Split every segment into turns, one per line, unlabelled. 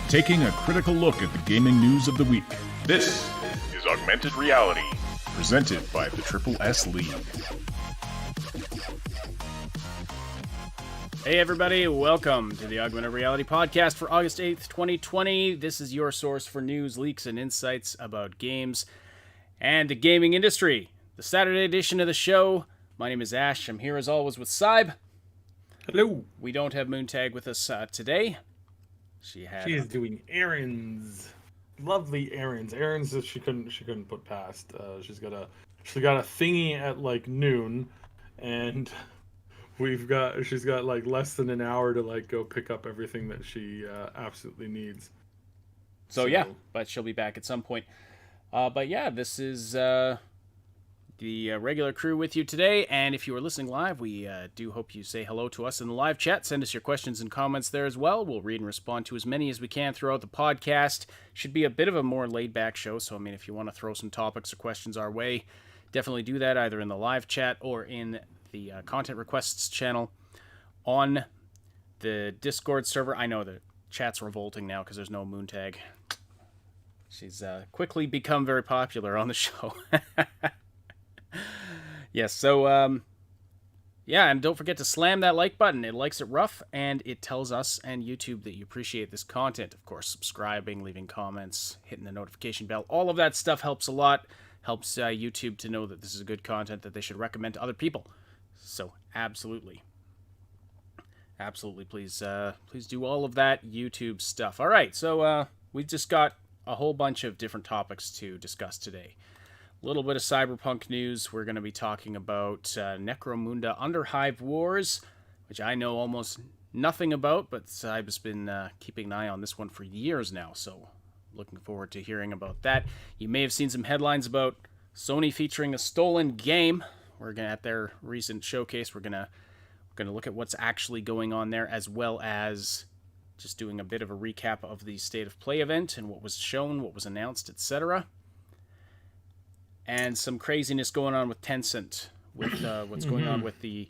taking a critical look at the gaming news of the week. This is Augmented Reality, presented by the Triple S League.
Hey everybody, welcome to the Augmented Reality podcast for August 8th, 2020. This is your source for news, leaks, and insights about games and the gaming industry. The Saturday edition of the show. My name is Ash. I'm here as always with Cyb.
Hello.
We don't have Moontag with us today. She
is doing errands. Lovely errands. Errands that she couldn't put past. She's got a thingy at like noon, and she's got like less than an hour to like go pick up everything that she absolutely needs.
So yeah, but she'll be back at some point. But yeah, this is the regular crew with you today, and if you are listening live, we do hope you say hello to us in the live chat. Send us your questions and comments there as well. We'll read and respond to as many as we can throughout the podcast. Should be a bit of a more laid-back show, so I mean, if you want to throw some topics or questions our way, definitely do that either in the live chat or in the content requests channel on the Discord server. I know the chat's revolting now because there's no Moontag. She's quickly become very popular on the show. Yes, so, yeah, and don't forget to slam that like button. It likes it rough, and it tells us and YouTube that you appreciate this content. Of course, subscribing, leaving comments, hitting the notification bell, all of that stuff helps a lot. Helps YouTube to know that this is good content that they should recommend to other people. So, absolutely. Absolutely, please do all of that YouTube stuff. All right, so we've just got a whole bunch of different topics to discuss today. A little bit of Cyberpunk news. We're going to be talking about Necromunda Underhive Wars, which I know almost nothing about, but I've been keeping an eye on this one for years now, so looking forward to hearing about that. You may have seen some headlines about Sony featuring a stolen game. We're going to, at their recent showcase, we're going to look at what's actually going on there, as well as just doing a bit of a recap of the State of Play event and what was shown, what was announced, etc. And some craziness going on with Tencent, with what's going on with the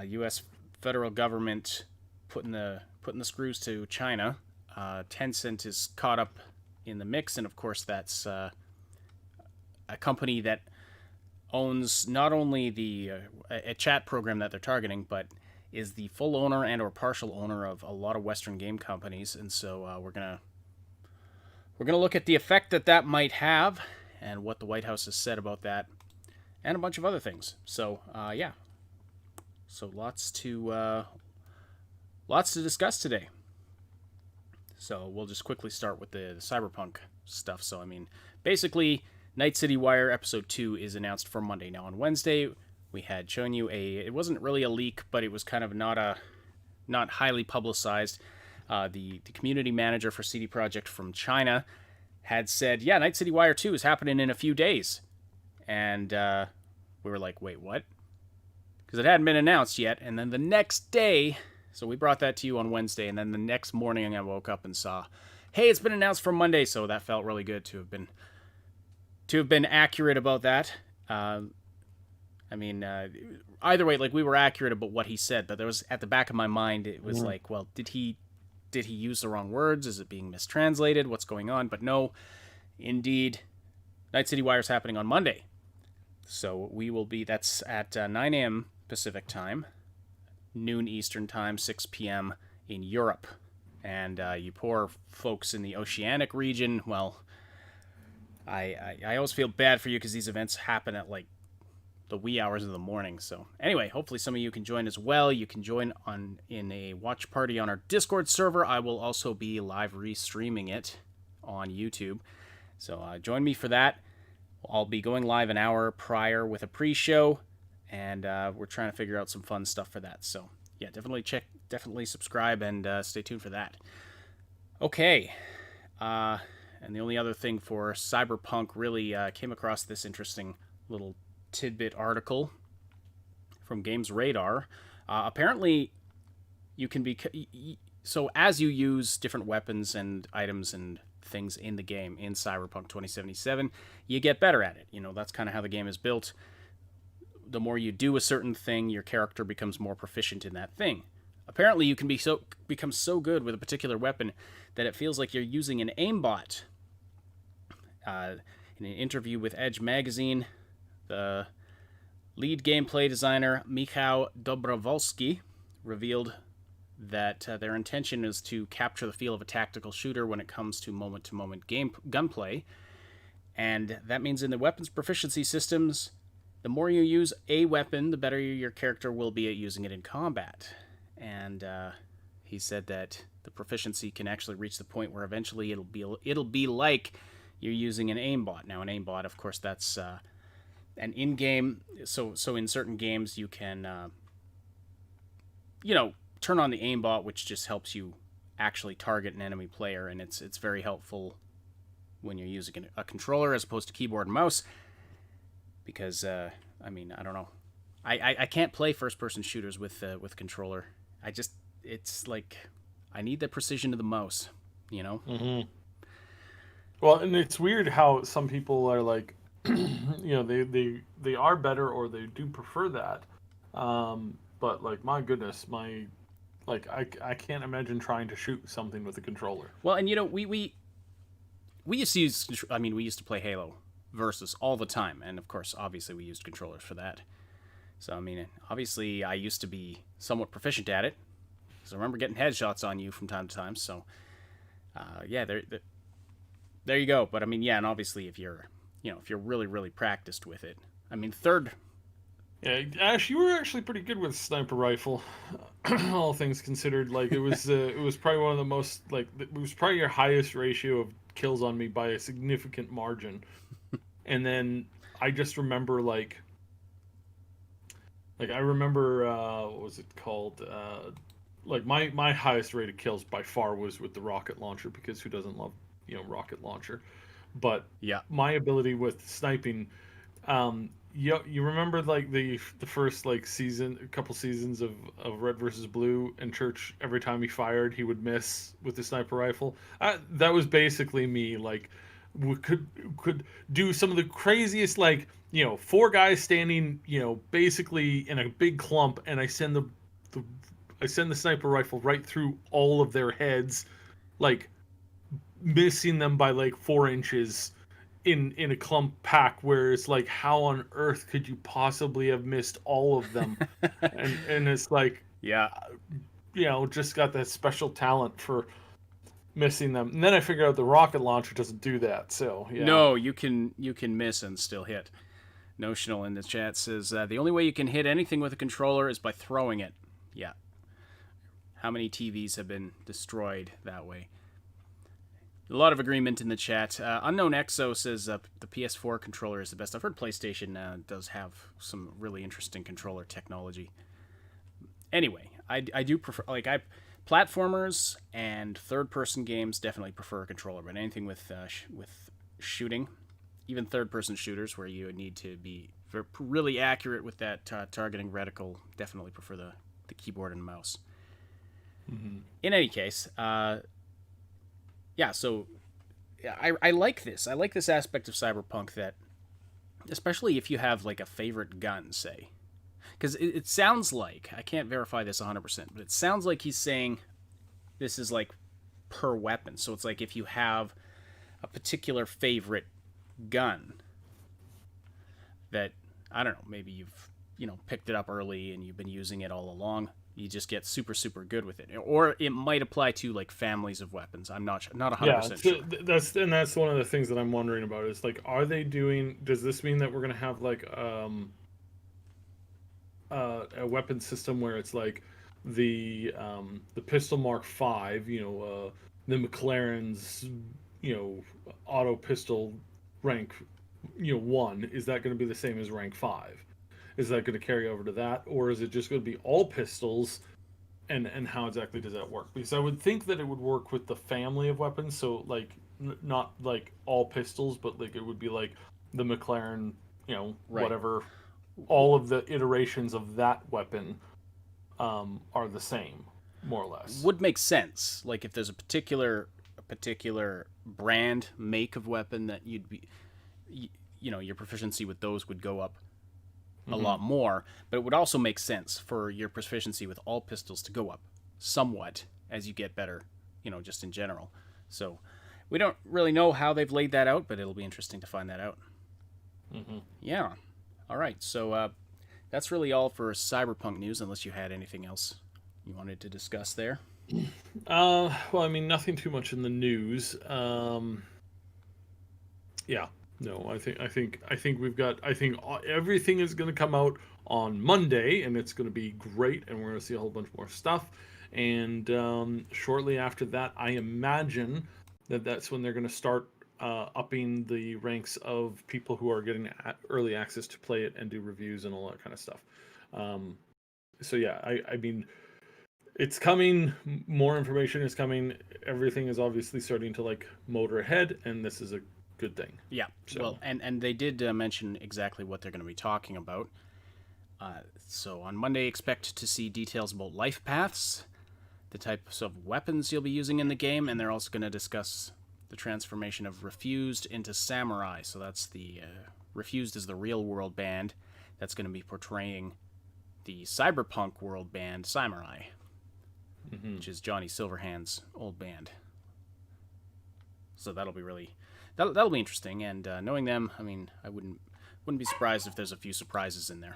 U.S. federal government putting the screws to China. Tencent is caught up in the mix, and of course that's a company that owns not only a chat program that they're targeting, but is the full owner and or partial owner of a lot of Western game companies. And so we're gonna look at the effect that might have, and what the White House has said about that, and a bunch of other things. So, yeah. So lots to discuss today. So we'll just quickly start with the Cyberpunk stuff. So, I mean, basically, Night City Wire Episode 2 is announced for Monday. Now, on Wednesday, we had shown you it wasn't really a leak, but it was kind of not highly publicized. The community manager for CD Projekt from China had said, yeah, Night City Wire 2 is happening in a few days. And we were like, wait, what? Because it hadn't been announced yet. And then the next day, so we brought that to you on Wednesday, and then the next morning I woke up and saw, hey, it's been announced for Monday, so that felt really good to have been accurate about that. I mean, either way, like, we were accurate about what he said, but there was, at the back of my mind, it was like, well, did he use the wrong words? Is it being mistranslated? What's going on? But no, indeed, Night City Wire is happening on Monday. So we will be, that's at 9 a.m. Pacific time, noon Eastern time, 6 p.m. in Europe. And you poor folks in the Oceanic region, well, I always feel bad for you because these events happen at like the wee hours of the morning. So anyway, hopefully some of you can join as well. You can join in a watch party on our Discord server. I will also be live restreaming it on YouTube. So join me for that. I'll be going live an hour prior with a pre-show, and we're trying to figure out some fun stuff for that. So yeah, definitely subscribe and stay tuned for that. Okay. And the only other thing for Cyberpunk, really came across this interesting little tidbit article from Games Radar. Apparently, you can be... So as you use different weapons and items and things in the game, in Cyberpunk 2077, you get better at it. You know, that's kind of how the game is built. The more you do a certain thing, your character becomes more proficient in that thing. apparently you can become so good with a particular weapon that it feels like you're using an aimbot. In an interview with Edge magazine, the lead gameplay designer Michał Dobrovolsky revealed that their intention is to capture the feel of a tactical shooter when it comes to moment-to-moment gunplay. And that means in the weapons proficiency systems, the more you use a weapon, the better your character will be at using it in combat. And he said that the proficiency can actually reach the point where eventually it'll be like you're using an aimbot. Now, an aimbot, of course, that's an in-game. So in certain games, you can, turn on the aimbot, which just helps you actually target an enemy player, and it's very helpful when you're using a controller as opposed to keyboard and mouse. Because I don't know, I can't play first-person shooters with controller. It's like I need the precision of the mouse,
Mm-hmm. Well, and it's weird how some people are like, they are better or they do prefer that. But like, my goodness, I can't imagine trying to shoot something with a controller.
Well, and we used to use, we used to play Halo Versus all the time, and of course, obviously, we used controllers for that. So obviously, I used to be somewhat proficient at it, because I remember getting headshots on you from time to time. So, there you go. But and obviously, if you're really, really practiced with it, third.
Yeah, Ash, you were actually pretty good with sniper rifle, all things considered. Like, it was probably one of the most, it was probably your highest ratio of kills on me by a significant margin. And then I just remember what was it called? My highest rate of kills by far was with the rocket launcher, because who doesn't love rocket launcher? But
yeah,
my ability with sniping, you remember the first couple seasons of Red versus Blue, and Church, every time he fired he would miss with the sniper rifle. That was basically me. We could do some of the craziest, four guys standing basically in a big clump, and I send the sniper rifle right through all of their heads, missing them by 4 inches in a clump pack, where it's how on earth could you possibly have missed all of them? and it's just got that special talent for missing them. And then I figured out the rocket launcher doesn't do that. So yeah.
No, you can miss and still hit. Notional in the chat says the only way you can hit anything with a controller is by throwing it. Yeah. How many TVs have been destroyed that way? A lot of agreement in the chat. Unknown Exo says the PS4 controller is the best. I've heard PlayStation does have some really interesting controller technology. Anyway, I do prefer, platformers and third-person games definitely prefer a controller, but anything with shooting, even third-person shooters where you need to be really accurate with that targeting reticle, definitely prefer the keyboard and mouse.
Mm-hmm.
In any case, I like this. I like this aspect of Cyberpunk, that, especially if you have a favorite gun, say. Because it sounds like, I can't verify this 100%, but it sounds like he's saying this is per weapon. So it's if you have a particular favorite gun that, I don't know, maybe you've, picked it up early and you've been using it all along. You just get super, super good with it. Or it might apply to families of weapons. I'm not 100% sure.
That's one of the things that I'm wondering about is does this mean that we're going to have a weapon system where it's the pistol Mark V, the McLaren's, auto pistol rank, 1, is that going to be the same as rank 5? Is that going to carry over to that, or is it just going to be all pistols? And how exactly does that work? Because I would think that it would work with the family of weapons, so not all pistols, but it would be the McLaren,
right.
Whatever. All of the iterations of that weapon are the same, more or less.
Would make sense. If there's a particular brand, make of weapon that you'd be, your proficiency with those would go up a lot more, but it would also make sense for your proficiency with all pistols to go up somewhat as you get better, just in general. So we don't really know how they've laid that out, but it'll be interesting to find that out.
Mm-hmm.
Yeah. All right. So that's really all for Cyberpunk news, unless you had anything else you wanted to discuss there.
Well, I mean, nothing too much in the news. Yeah. No, I think we've got. I think everything is going to come out on Monday, and it's going to be great, and we're going to see a whole bunch more stuff. And shortly after that, I imagine that's when they're going to start upping the ranks of people who are getting early access to play it and do reviews and all that kind of stuff. So yeah, I mean, it's coming. More information is coming. Everything is obviously starting to like motor ahead, and this is a good thing.
Yeah. So. Well, and they did mention exactly what they're going to be talking about. So on Monday, expect to see details about life paths, the types of weapons you'll be using in the game, and they're also going to discuss the transformation of Refused into Samurai. So that's the Refused is the real world band that's going to be portraying the Cyberpunk world band Samurai, which is Johnny Silverhand's old band. So that'll be that'll be interesting. And knowing them, I mean, I wouldn't be surprised if there's a few surprises in there.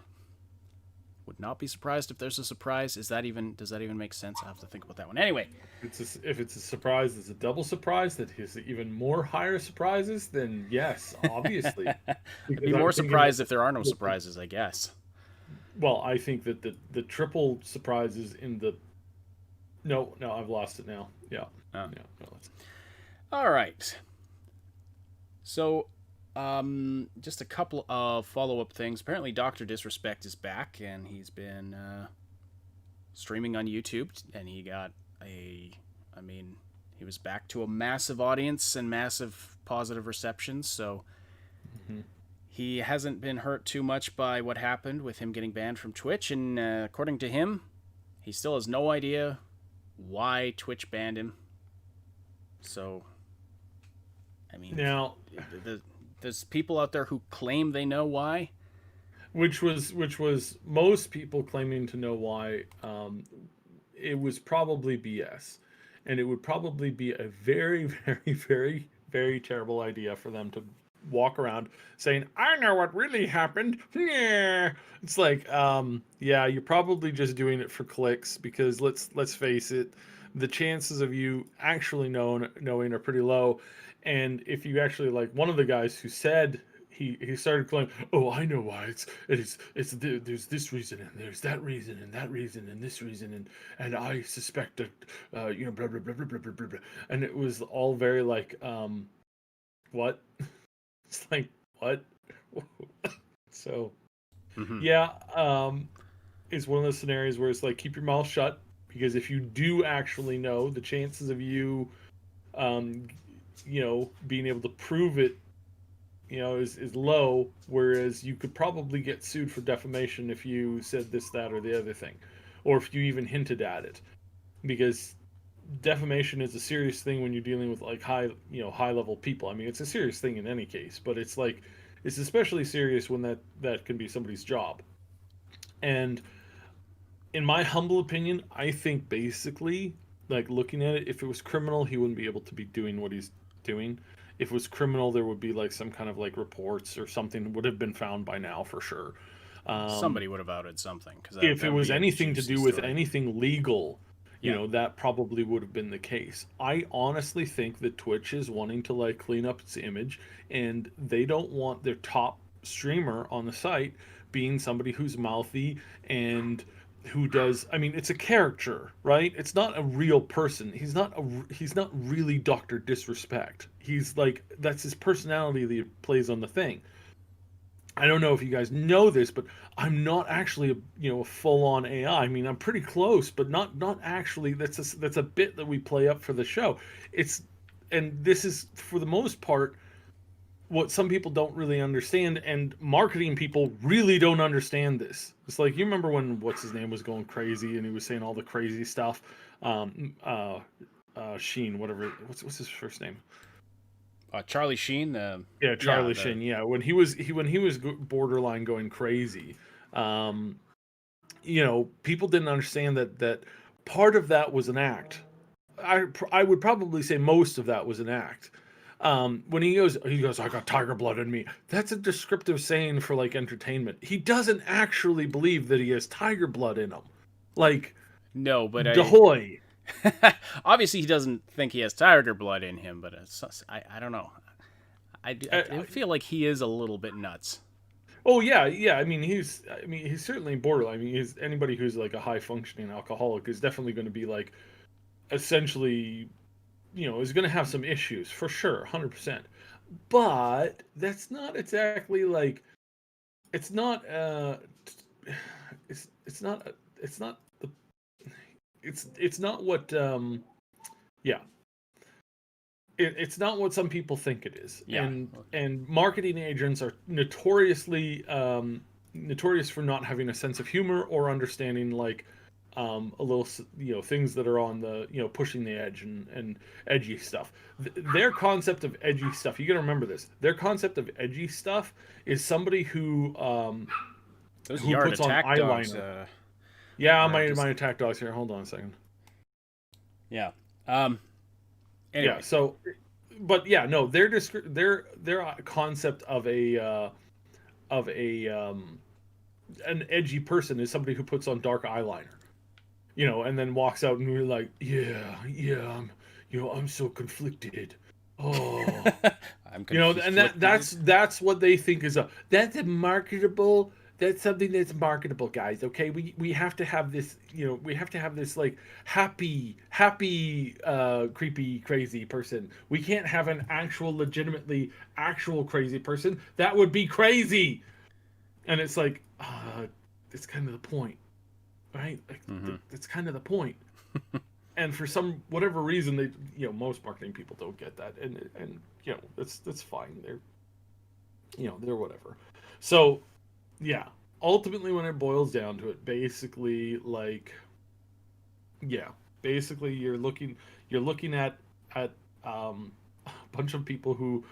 Would not be surprised if there's a surprise. Does that even make sense? I have to think about that one. Anyway,
if it's a surprise, it's a double surprise that has even more higher surprises. Then yes, obviously.
I'd be more surprised if there are no surprises, I guess.
Well, I think that the triple surprises in the. No, I've lost it now. Yeah.
Oh. Yeah. No, all right. So. Just a couple of follow-up things. Apparently, Dr. Disrespect is back, and he's been streaming on YouTube, and he was back to a massive audience and massive positive reception, so he hasn't been hurt too much by what happened with him getting banned from Twitch, and according to him, he still has no idea why Twitch banned him. So, I mean...
Now...
There's people out there who claim they know why.
Which was most people claiming to know why. It was probably BS. And it would probably be a very, very, very, very terrible idea for them to walk around saying, I know what really happened. Yeah. It's like, yeah, you're probably just doing it for clicks, because let's face it, the chances of you actually knowing are pretty low. And if you actually, like, one of the guys who said he started claiming, oh, I know why there's this reason and there's that reason and that reason and this reason and I suspect that blah blah blah blah blah blah blah, and it was all very like what? It's like what? So yeah, it's one of those scenarios where it's like, keep your mouth shut, because if you do actually know, the chances of you being able to prove it, is low, whereas you could probably get sued for defamation if you said this, that, or the other thing, or if you even hinted at it, because defamation is a serious thing when you're dealing with like high level people. I mean, it's a serious thing in any case, but it's especially serious when that can be somebody's job. And in my humble opinion, I think basically, like, looking at it, if it was criminal, he wouldn't be able to be doing what he's doing. If it was criminal, there would be like some kind of like reports or something would have been found by now for sure.
Somebody would have outed something.
If it was anything to do with anything legal, that probably would have been the case. I honestly think that Twitch is wanting to like clean up its image, and they don't want their top streamer on the site being somebody who's mouthy and who does, I mean, it's a character, right? It's not a real person. He's not really Dr. Disrespect. He's like, that's his personality that he plays on the thing. I don't know if you guys know this, but I'm not actually a full-on AI. I mean, I'm pretty close, but not actually. That's a bit that we play up for the show. And this is, for the most part, what some people don't really understand, and marketing people really don't understand this. It's like, you remember when what's his name was going crazy and he was saying all the crazy stuff. Sheen, whatever. What's his first name?
Charlie Sheen.
Charlie Sheen. Yeah, when he was borderline going crazy. People didn't understand that part of that was an act. I would probably say most of that was an act. When he goes, I got tiger blood in me. That's a descriptive saying for like entertainment. He doesn't actually believe that he has tiger blood in him. Like,
No, but
Dahoy.
obviously he doesn't think he has tiger blood in him, but I don't know. I feel like he is a little bit nuts.
Oh yeah, yeah. I mean, he's certainly borderline. I mean, he's anybody who's like a high functioning alcoholic is definitely going to be like, essentially, is going to have some issues for sure, 100%. But that's not exactly like, it's not it's not it's not the it's not what yeah it's not what some people think it is.
Yeah.
And marketing agents are notoriously notorious for not having a sense of humor or understanding like a little, things that are on the, pushing the edge and edgy stuff. Their concept of edgy stuff, you got to remember this. Their concept of edgy stuff is somebody who
Those
who
yard
puts on
attack
eyeliner.
dogs.
Yeah, my attack dogs here. Hold on a second.
Yeah.
Yeah. So, but yeah, no, their concept of an edgy person is somebody who puts on dark eyeliner, and then walks out and we're like, I'm so conflicted. Oh,
I'm
and that's what they think is that's a marketable. That's something that's marketable, guys. Okay, we have to have this, we have to have this like happy, creepy, crazy person. We can't have an legitimately actual crazy person. That would be crazy. And it's like, it's kind of the point, right? Like, that's kind of the point. And for whatever reason, they, most marketing people don't get that, and that's fine. They're whatever. So, yeah. Ultimately, when it boils down to it, basically, you're looking at a bunch of people who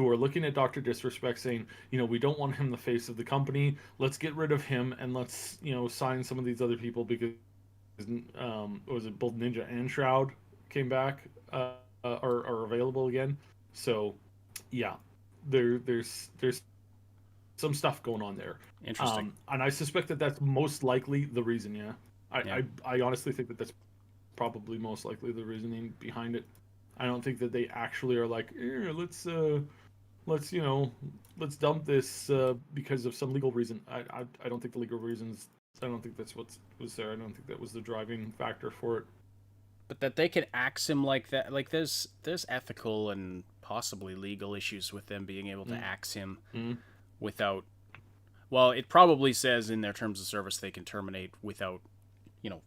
are looking at Dr. Disrespect saying, we don't want him the face of the company. Let's get rid of him and let's, sign some of these other people because, was it both Ninja and Shroud came back, are available again. So, yeah, there's some stuff going on there.
Interesting.
And I suspect that that's most likely the reason, yeah. I honestly think that that's probably most likely the reasoning behind it. I don't think that they actually are like, let's dump this because of some legal reason. I don't think the legal reasons. I don't think that's what was there. I don't think that was the driving factor for it.
But that they can axe him like that, like there's ethical and possibly legal issues with them being able to axe him without. Well, it probably says in their terms of service they can terminate without,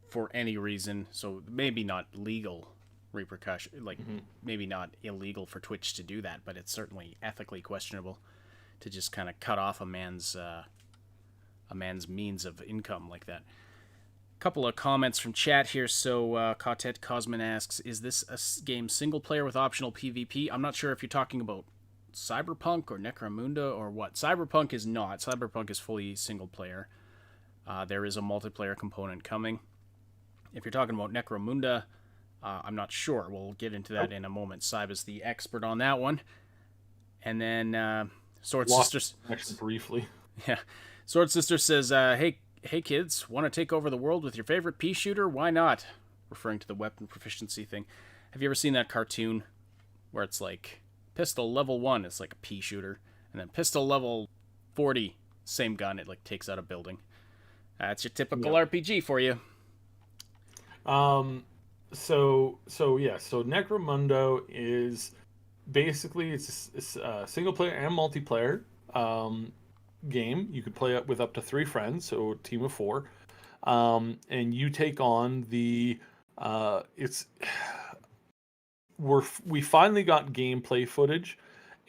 for any reason. So maybe not legal repercussion, like maybe not illegal for Twitch to do that, but it's certainly ethically questionable to just kind of cut off a man's means of income like that. A couple of comments from chat here. So Kautet Cosmin asks, is this a game single player with optional PvP? I'm not sure if you're talking about Cyberpunk or Necromunda or what. Cyberpunk is not. Cyberpunk is fully single player. There is a multiplayer component coming. If you're talking about Necromunda, I'm not sure. We'll get into that in a moment. Cyb is the expert on that one. And then Sword Sisters.
Actually, briefly.
Yeah. Sword Sister says, hey kids, want to take over the world with your favorite pea shooter? Why not? Referring to the weapon proficiency thing. Have you ever seen that cartoon where it's like pistol level 1 is like a pea shooter, and then pistol level 40, same gun, it like takes out a building. That's your typical RPG for you.
So Necromundo is basically it's a single player and multiplayer game. You could play it with up to 3 friends, so a team of 4, and you take on the we finally got gameplay footage,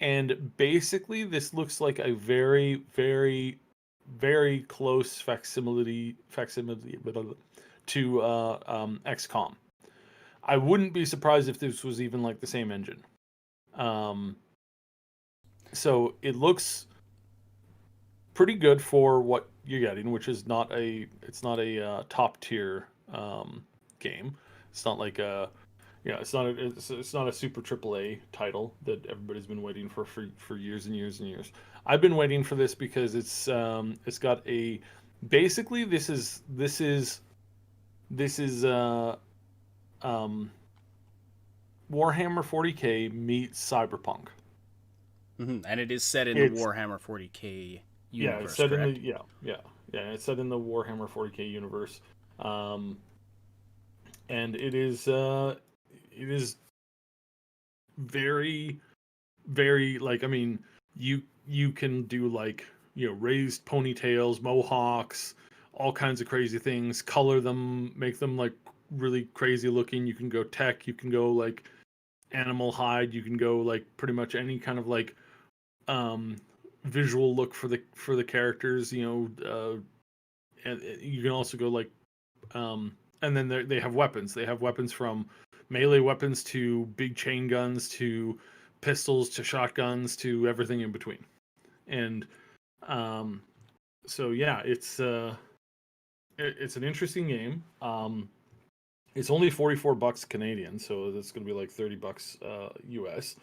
and basically this looks like a very, very, very close facsimile to XCOM. I wouldn't be surprised if this was even like the same engine. So it looks pretty good for what you're getting, which is not a top tier game. It's not like a it's not a super AAA title that everybody's been waiting for years and years and years. I've been waiting for this because it's got a basically this is Warhammer 40K meets Cyberpunk.
And it is set in the Warhammer 40K universe.
It's set
correct?
in the it's set in the Warhammer 40K universe, and it is very, very, like, I mean, you can do, like, raised ponytails, mohawks, all kinds of crazy things, color them, make them like really crazy looking. You can go tech, you can go like animal hide, you can go like pretty much any kind of like visual look for the characters, and you can also go like and then they have weapons. They have weapons from melee weapons to big chain guns to pistols to shotguns to everything in between. And so yeah, it's an interesting game. It's only $44 Canadian, so that's going to be like $30 US.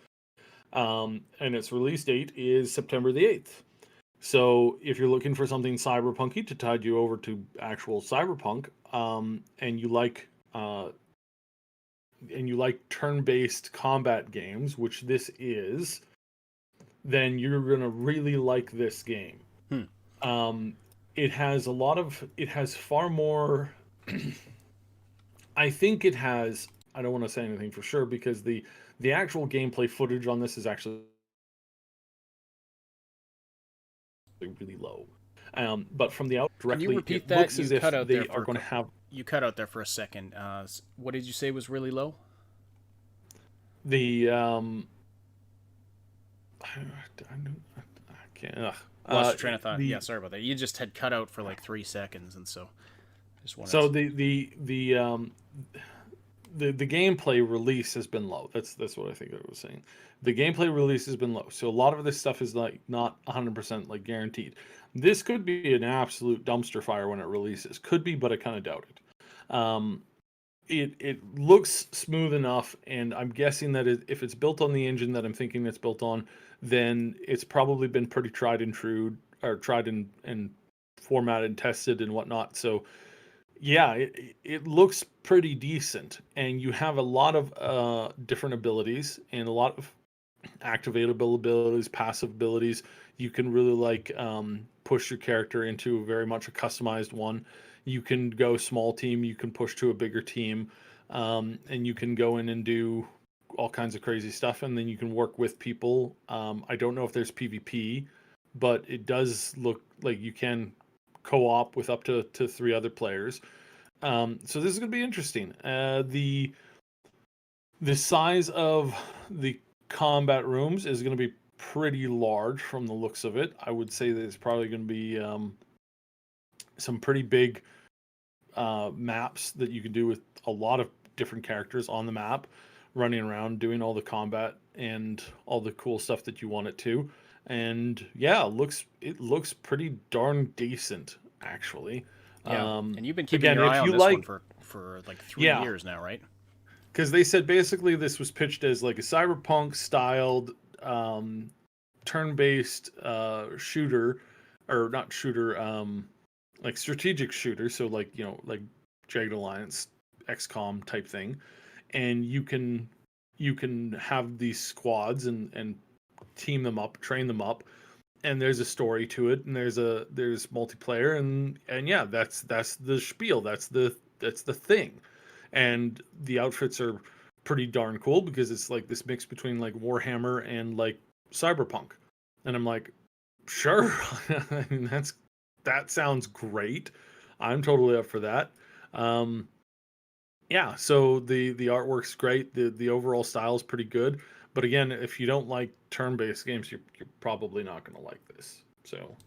And its release date is September the 8th. So if you're looking for something cyberpunky to tide you over to actual cyberpunk, and you like turn-based combat games, which this is, then you're gonna really like this game. It has far more. I think it has. I don't want to say anything for sure because the actual gameplay footage on this is actually really low. But from the out directly,
can you repeat
it
that?
looks
You
as if
cut out
they
there
are going to have.
You cut out there for a second. What did you say was really low?
The I can't.
Lost your train of thought. Yeah, sorry about that. You just had cut out for like 3 seconds, and so I just wanted.
So the gameplay release has been low. That's what I think I was saying. The gameplay release has been low. So a lot of this stuff is like not 100% like guaranteed. This could be an absolute dumpster fire when it releases. Could be, but I kind of doubt it. It looks smooth enough, and I'm guessing that if it's built on the engine that I'm thinking it's built on, then it's probably been pretty tried and true, or tried and formatted and tested and whatnot. So yeah, it looks pretty decent, and you have a lot of different abilities and a lot of activatable abilities, passive abilities. You can really like push your character into very much a customized one. You can go small team, you can push to a bigger team, and you can go in and do all kinds of crazy stuff, and then you can work with people. I don't know if there's PvP, but it does look like you can co-op with up to 3 other players. So this is going to be interesting. The size of the combat rooms is going to be pretty large from the looks of it. I would say that it's probably going to be some pretty big maps that you can do with a lot of different characters on the map, running around doing all the combat and all the cool stuff that you want it to. And yeah, it looks pretty darn decent actually.
Yeah, and you've been keeping your eye on this one for like 3 years now, right?
Because they said basically this was pitched as like a cyberpunk styled turn-based shooter, or not shooter, like strategic shooter. So like like Jagged Alliance, XCOM type thing, and you can have these squads and team them up, train them up. And there's a story to it, and there's multiplayer, and yeah, that's the spiel, that's the thing, and the outfits are pretty darn cool because it's like this mix between like Warhammer and like Cyberpunk, and I'm like, sure, I mean that sounds great, I'm totally up for that. Yeah, so the artwork's great, the overall style is pretty good. But again, if you don't like turn-based games, you're probably not going to like this. So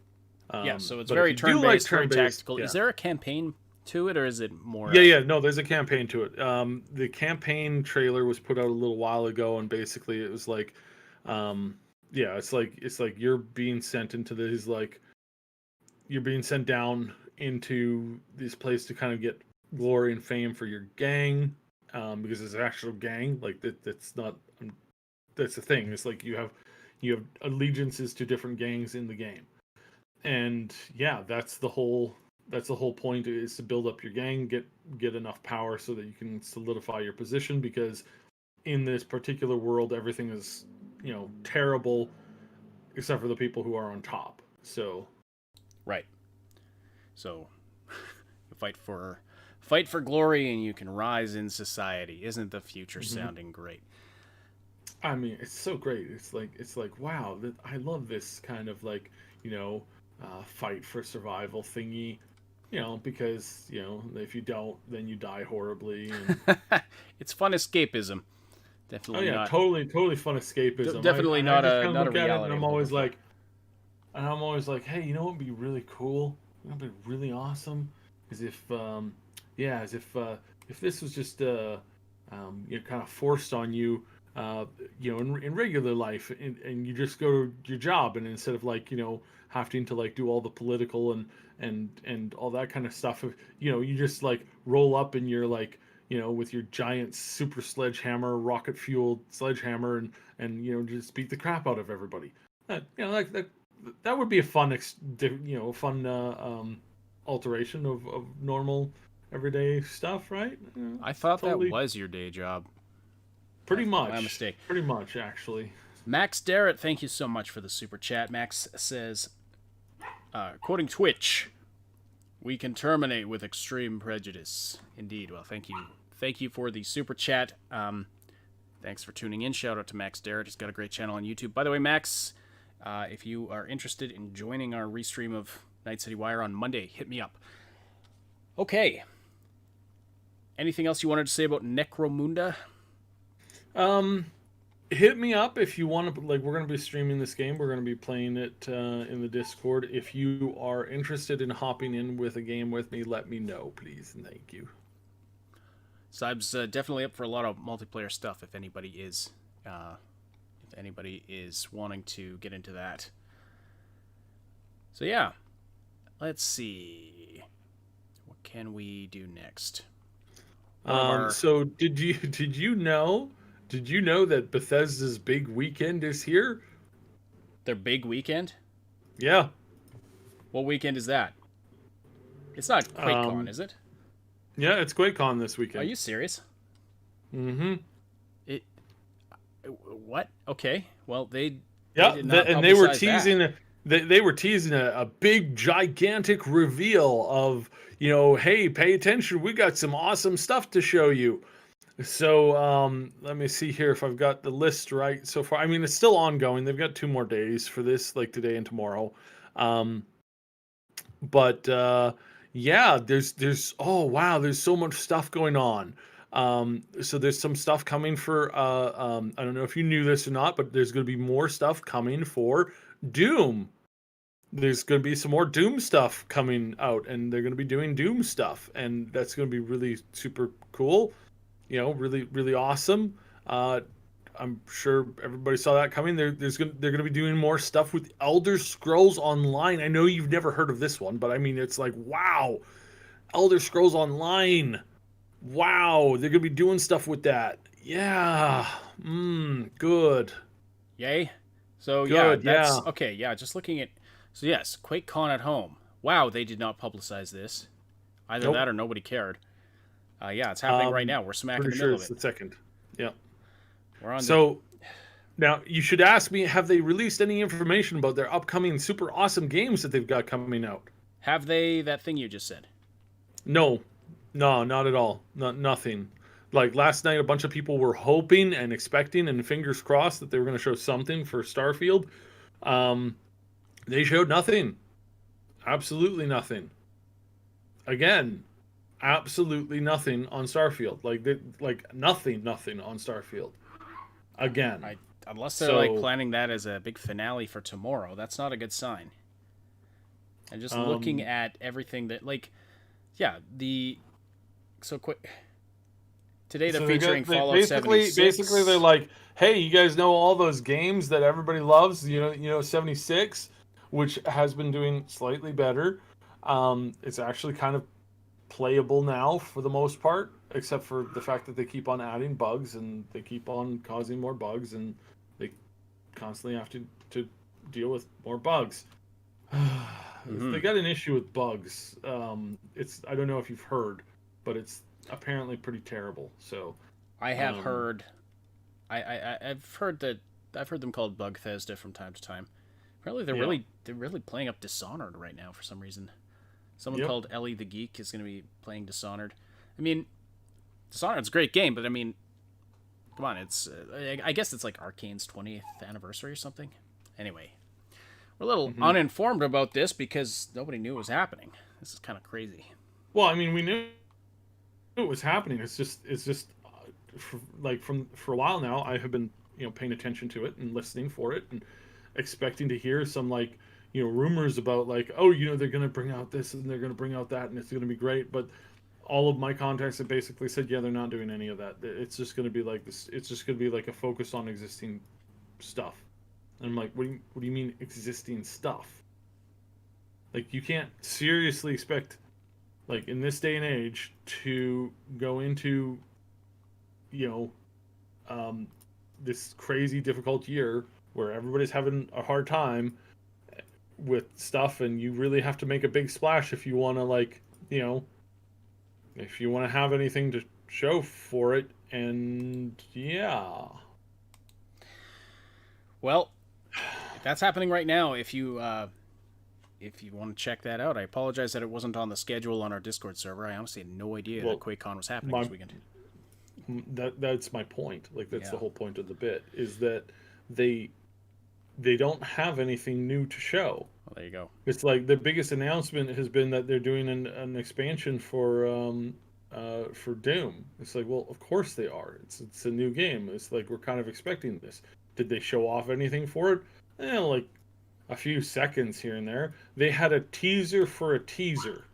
yeah, so it's very turn-based, very tactical. Yeah. Is there a campaign to it, or is it more?
Yeah. No, there's a campaign to it. The campaign trailer was put out a little while ago, and basically it was like, it's like you're being sent into these, like, you're being sent down into this place to kind of get glory and fame for your gang, because it's an actual gang. Like that's not that's the thing. It's like you have allegiances to different gangs in the game, and yeah, that's the whole point, is to build up your gang, get enough power so that you can solidify your position, because in this particular world everything is, terrible except for the people who are on top. So
Right. So you fight for glory and you can rise in society. Isn't the future sounding great?
I mean, it's so great. It's like wow, I love this kind of like, fight for survival thingy, because if you don't, then you die horribly. And
It's fun escapism.
oh
Definitely
yeah,
not.
totally fun escapism.
Definitely
I
not
just
a
kinda
not a
look at it,
reality.
and I'm always like, hey, you know what would be really cool? You know what would be really awesome is if if this was just kind of forced on you, in regular life, and you just go to your job, and instead of like, having to like do all the political and all that kind of stuff, you just like roll up in your like, with your giant super sledgehammer, rocket fueled sledgehammer, and just beat the crap out of everybody. That would be a fun alteration of normal everyday stuff, right?
I thought
Totally.
that was your day job.
Pretty much.
My mistake.
Pretty much, actually.
Max Darrett, thank you so much for the super chat. Max says, quoting Twitch, "We can terminate with extreme prejudice." Indeed. Well, thank you. Thank you for the super chat. Thanks for tuning in. Shout out to Max Darrett. He's got a great channel on YouTube. By the way, Max, if you are interested in joining our restream of Night City Wire on Monday, hit me up. Okay. Anything else you wanted to say about Necromunda?
Hit me up if you want to. Like, we're going to be streaming this game. We're going to be playing it in the Discord. If you are interested in hopping in with a game with me, let me know, please, and thank you.
Cyb's definitely up for a lot of multiplayer stuff. If anybody is wanting to get into that. So yeah, let's see. What can we do next?
So did you know that Bethesda's big weekend is here?
Their big weekend?
Yeah.
What weekend is that? It's not Quakecon, is it?
Yeah, it's Quakecon this weekend.
Are you serious?
Mm-hmm.
What? Okay. Well, they
were teasing. They were teasing a big, gigantic reveal of, hey, pay attention, we got some awesome stuff to show you. So let me see here if I've got the list right so far. I mean, it's still ongoing. They've got 2 more days for this, like today and tomorrow. Yeah, there's oh wow, there's so much stuff going on. So there's some stuff coming for I don't know if you knew this or not, but there's going to be more stuff coming for Doom. There's going to be some more Doom stuff coming out, and they're going to be doing Doom stuff, and that's going to be really super cool. Really, really awesome. I'm sure everybody saw that coming. They're going to be doing more stuff with Elder Scrolls Online. I know you've never heard of this one, but I mean, it's like, wow, Elder Scrolls Online. Wow, they're going to be doing stuff with that. Yeah. Good.
Yay. So
Good,
yeah, that's
yeah.
okay. Yeah, just looking at. So yes, QuakeCon at home. Wow, they did not publicize this. Either
Nope.
that or nobody cared. Yeah, it's happening right now. We're smack in the
Pretty
middle
sure
of
it's
it.
the second. Yeah.
We're on.
So now you should ask me, have they released any information about their upcoming super awesome games that they've got coming out?
Have they that thing you just said?
No, not at all. Nothing. Like last night, a bunch of people were hoping and expecting and fingers crossed that they were going to show something for Starfield. They showed nothing. Absolutely nothing. Again, absolutely nothing on Starfield. Like nothing on Starfield. Again.
Unless they're like planning that as a big finale for tomorrow, that's not a good sign. And just looking at everything that, like, yeah, today they're featuring Fallout 76.
Basically, they're like, hey, you guys know all those games that everybody loves, 76, which has been doing slightly better. It's actually kind of playable now for the most part, except for the fact that they keep on adding bugs and they keep on causing more bugs and they constantly have to deal with more bugs. They got an issue with bugs. It's I don't know if you've heard, but it's apparently pretty terrible. So
I have heard. I've heard them called Bugthesda from time to time. Apparently they're really playing up Dishonored right now for some reason. Someone called Ellie the Geek is going to be playing Dishonored. I mean, Dishonored's a great game, but I mean, come on, it's I guess it's like Arcane's 20th anniversary or something. Anyway, we're a little uninformed about this because nobody knew it was happening. This is kind of crazy.
Well, I mean, we knew it was happening. It's just for a while now, I have been paying attention to it and listening for it and expecting to hear some rumors about they're going to bring out this and they're going to bring out that and it's going to be great. But all of my contacts have basically said, yeah, they're not doing any of that. It's just going to be like this. It's just going to be like a focus on existing stuff. And I'm like, what do you mean existing stuff? Like, you can't seriously expect, like, in this day and age, to go into, this crazy difficult year where everybody's having a hard time with stuff, and you really have to make a big splash if you want to, if you want to have anything to show for it. And yeah.
Well, that's happening right now. If you want to check that out, I apologize that it wasn't on the schedule on our Discord server. I honestly had no idea that Quakecon was happening this weekend.
That's my point. Like, that's the whole point of the bit, is that they don't have anything new to show.
Well, there you go.
It's like the biggest announcement has been that they're doing an expansion for Doom. It's like, well, of course they are. It's a new game. It's like, we're kind of expecting this. Did they show off anything for it? Like a few seconds here and there. They had a teaser for a teaser.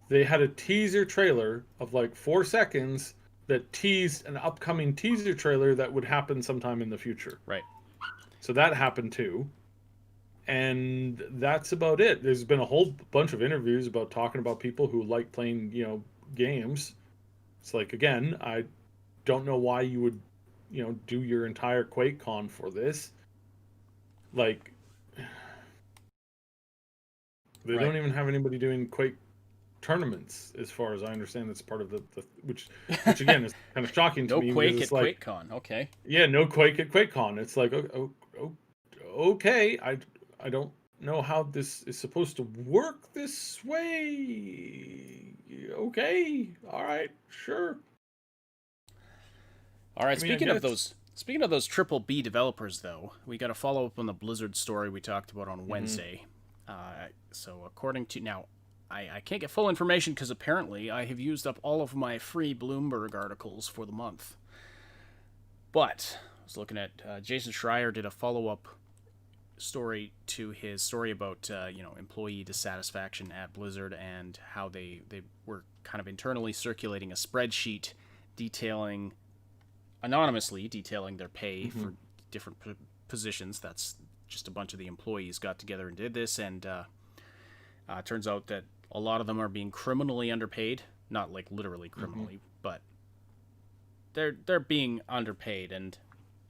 They had a teaser trailer of like 4 seconds that teased an upcoming teaser trailer that would happen sometime in the future.
Right.
So that happened too. And that's about it. There's been a whole bunch of interviews about talking about people who like playing, games. It's like, again, I don't know why you would, do your entire Quakecon for this. Like, they don't even have anybody doing Quake tournaments, as far as I understand. That's part of the which again is kind of shocking to me.
No Quake at
like,
Quakecon, okay.
Yeah, no Quake at Quakecon. It's like, okay, I don't know how this is supposed to work this way. Okay, all right, sure.
All right, speaking of those triple B developers, though, we got to follow up on the Blizzard story we talked about on Wednesday. So according to now, I can't get full information because apparently I have used up all of my free Bloomberg articles for the month. But I was looking at Jason Schreier did a follow-up story to his story about employee dissatisfaction at Blizzard and how they were kind of internally circulating a spreadsheet anonymously detailing their pay for different positions. That's just a bunch of the employees got together and did this, and turns out that a lot of them are being criminally underpaid. Not like literally criminally, but they're being underpaid. And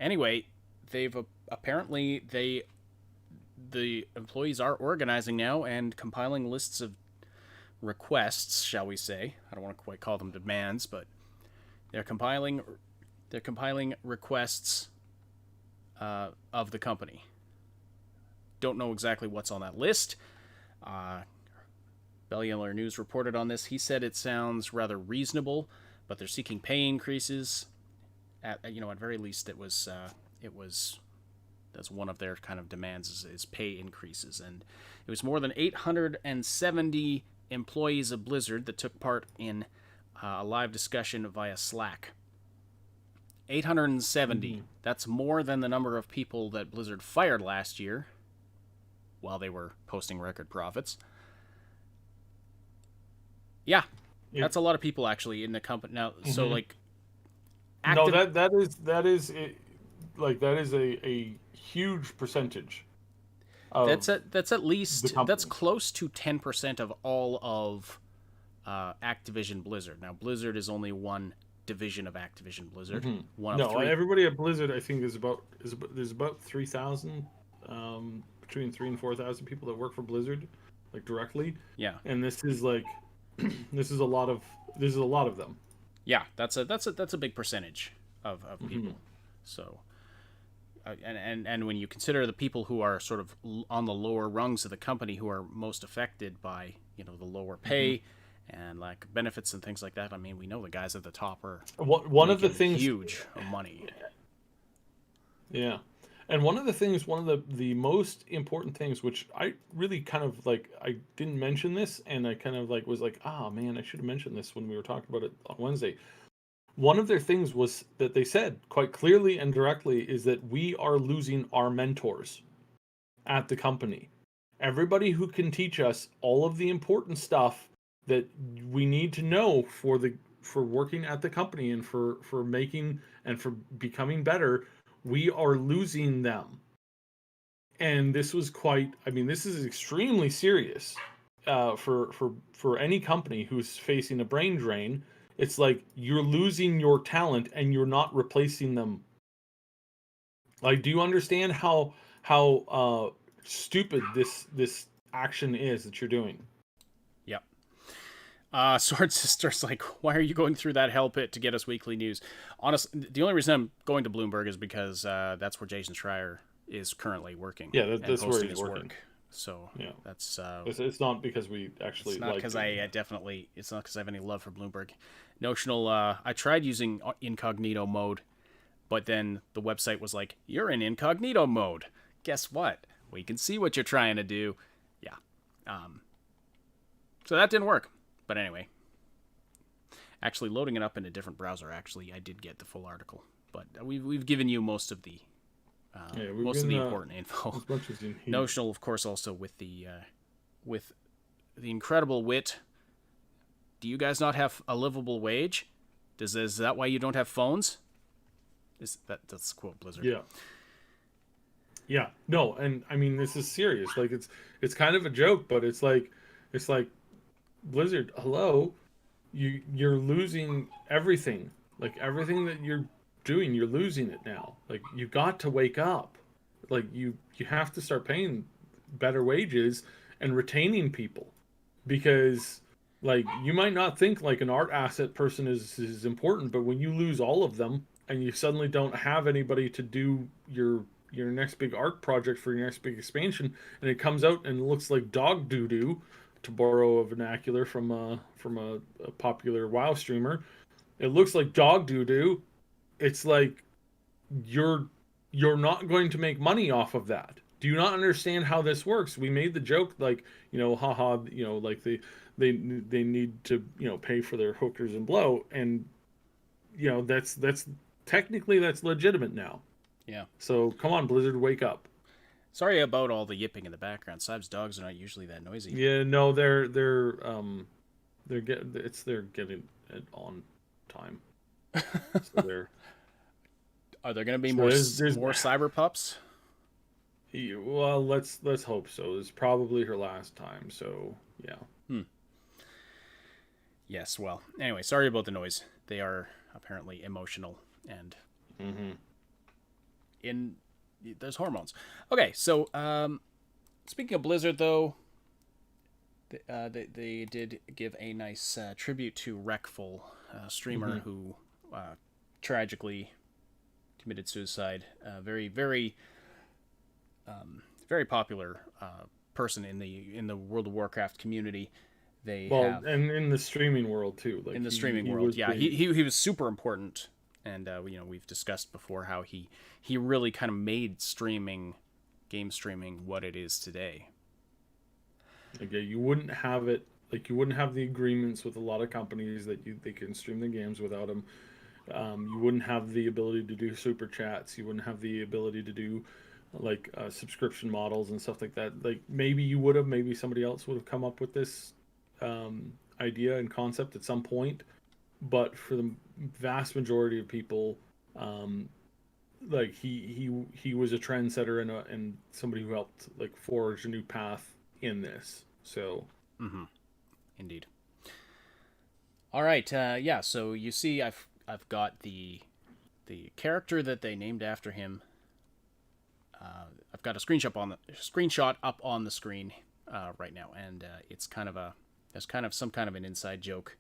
anyway, they've apparently the employees are organizing now and compiling lists of requests, shall we say. I don't want to quite call them demands, but they're compiling requests of the company. Don't know exactly what's on that list. Bellular News reported on this. He said it sounds rather reasonable, but they're seeking pay increases. At very least, that's one of their kind of demands is pay increases. And it was more than 870 employees of Blizzard that took part in a live discussion via Slack. 870. That's more than the number of people that Blizzard fired last year while they were posting record profits. Yeah, that's a lot of people actually in the company now. So like,
that is a huge percentage.
That's at least that's close to 10% of all of Activision Blizzard. Now, Blizzard is only one division of Activision Blizzard. One of
No,
three.
everybody at Blizzard, I think, there's about 3,000, between 3 and 4,000 people that work for Blizzard, like directly.
Yeah.
And this is like, this is a lot of them.
Yeah, that's a big percentage of people. So, and when you consider the people who are sort of on the lower rungs of the company who are most affected by the lower pay and like benefits and things like that, I mean, we know the guys at the top are
one of the things
huge money.
Yeah. And one of the most important things, which I really kind of like, I didn't mention this, and I kind of like was like, man, I should have mentioned this when we were talking about it on Wednesday. One of their things was that they said quite clearly and directly is that we are losing our mentors at the company. Everybody who can teach us all of the important stuff that we need to know for working at the company and for making and for becoming better, we are losing them. And this was this is extremely serious for any company who's facing a brain drain. It's like you're losing your talent and you're not replacing them. Like, do you understand how stupid this action is that you're doing?
Yep. Sword Sister's like, why are you going through that hell pit to get us weekly news? Honestly, the only reason I'm going to Bloomberg is because that's where Jason Schreier is currently working.
Yeah, that's where he's working.
Work. So
yeah,
that's
it's not because we actually.
It's not because it's not because I have any love for Bloomberg. Notional. I tried using incognito mode, but then the website was like, "You're in incognito mode. Guess what? We can see what you're trying to do." Yeah. So that didn't work. But anyway, actually loading it up in a different browser. Actually, I did get the full article, but we've given you most of the. Most of the important info.
As much as you need.
Notional, of course, also with the incredible wit. Do you guys not have a livable wage? Is that why you don't have phones? That's quote Blizzard.
Yeah. Yeah. No, and I mean this is serious. Like it's kind of a joke, but it's like Blizzard, hello, you're losing everything. Like everything that you're doing, you're losing it now. Like you got to wake up. Like you have to start paying better wages and retaining people, because like you might not think like an art asset person is important, but when you lose all of them and you suddenly don't have anybody to do your next big art project for your next big expansion, and it comes out and it looks like dog doo-doo, to borrow a vernacular from a popular WoW streamer, it looks like dog doo-doo. It's like you're not going to make money off of that. Do you not understand how this works? We made the joke like, haha, like they need to, pay for their hookers and blow, and that's technically that's legitimate now.
Yeah.
So come on, Blizzard, wake up.
Sorry about all the yipping in the background. Sib's dogs are not usually that noisy.
Yeah, no, they're getting it on time. So they're.
Are there going to be more cyber pups?
Yeah, well, let's hope so. It's probably her last time, so yeah.
Yes. Well, anyway, sorry about the noise. They are apparently emotional and there's hormones. Okay, so speaking of Blizzard, though, they did give a nice tribute to Reckful, a streamer who tragically committed suicide. Very, very, very popular person in the World of Warcraft community. And in the streaming world too. Like in the streaming world, yeah, he was super important. And we've discussed before how he really kind of made game streaming what it is today.
Okay, you wouldn't have it, like you wouldn't have the agreements with a lot of companies that they can stream the games without them. You wouldn't have the ability to do super chats. You wouldn't have the ability to do like subscription models and stuff like that. Like maybe you would have, maybe somebody else would have come up with this idea and concept at some point. But for the vast majority of people, like he was a trendsetter and somebody who helped like forge a new path in this. So,
indeed. All right, yeah. So you see, I've got the character that they named after him. I've got a screenshot up on the screen right now, and it's kind of some kind of an inside joke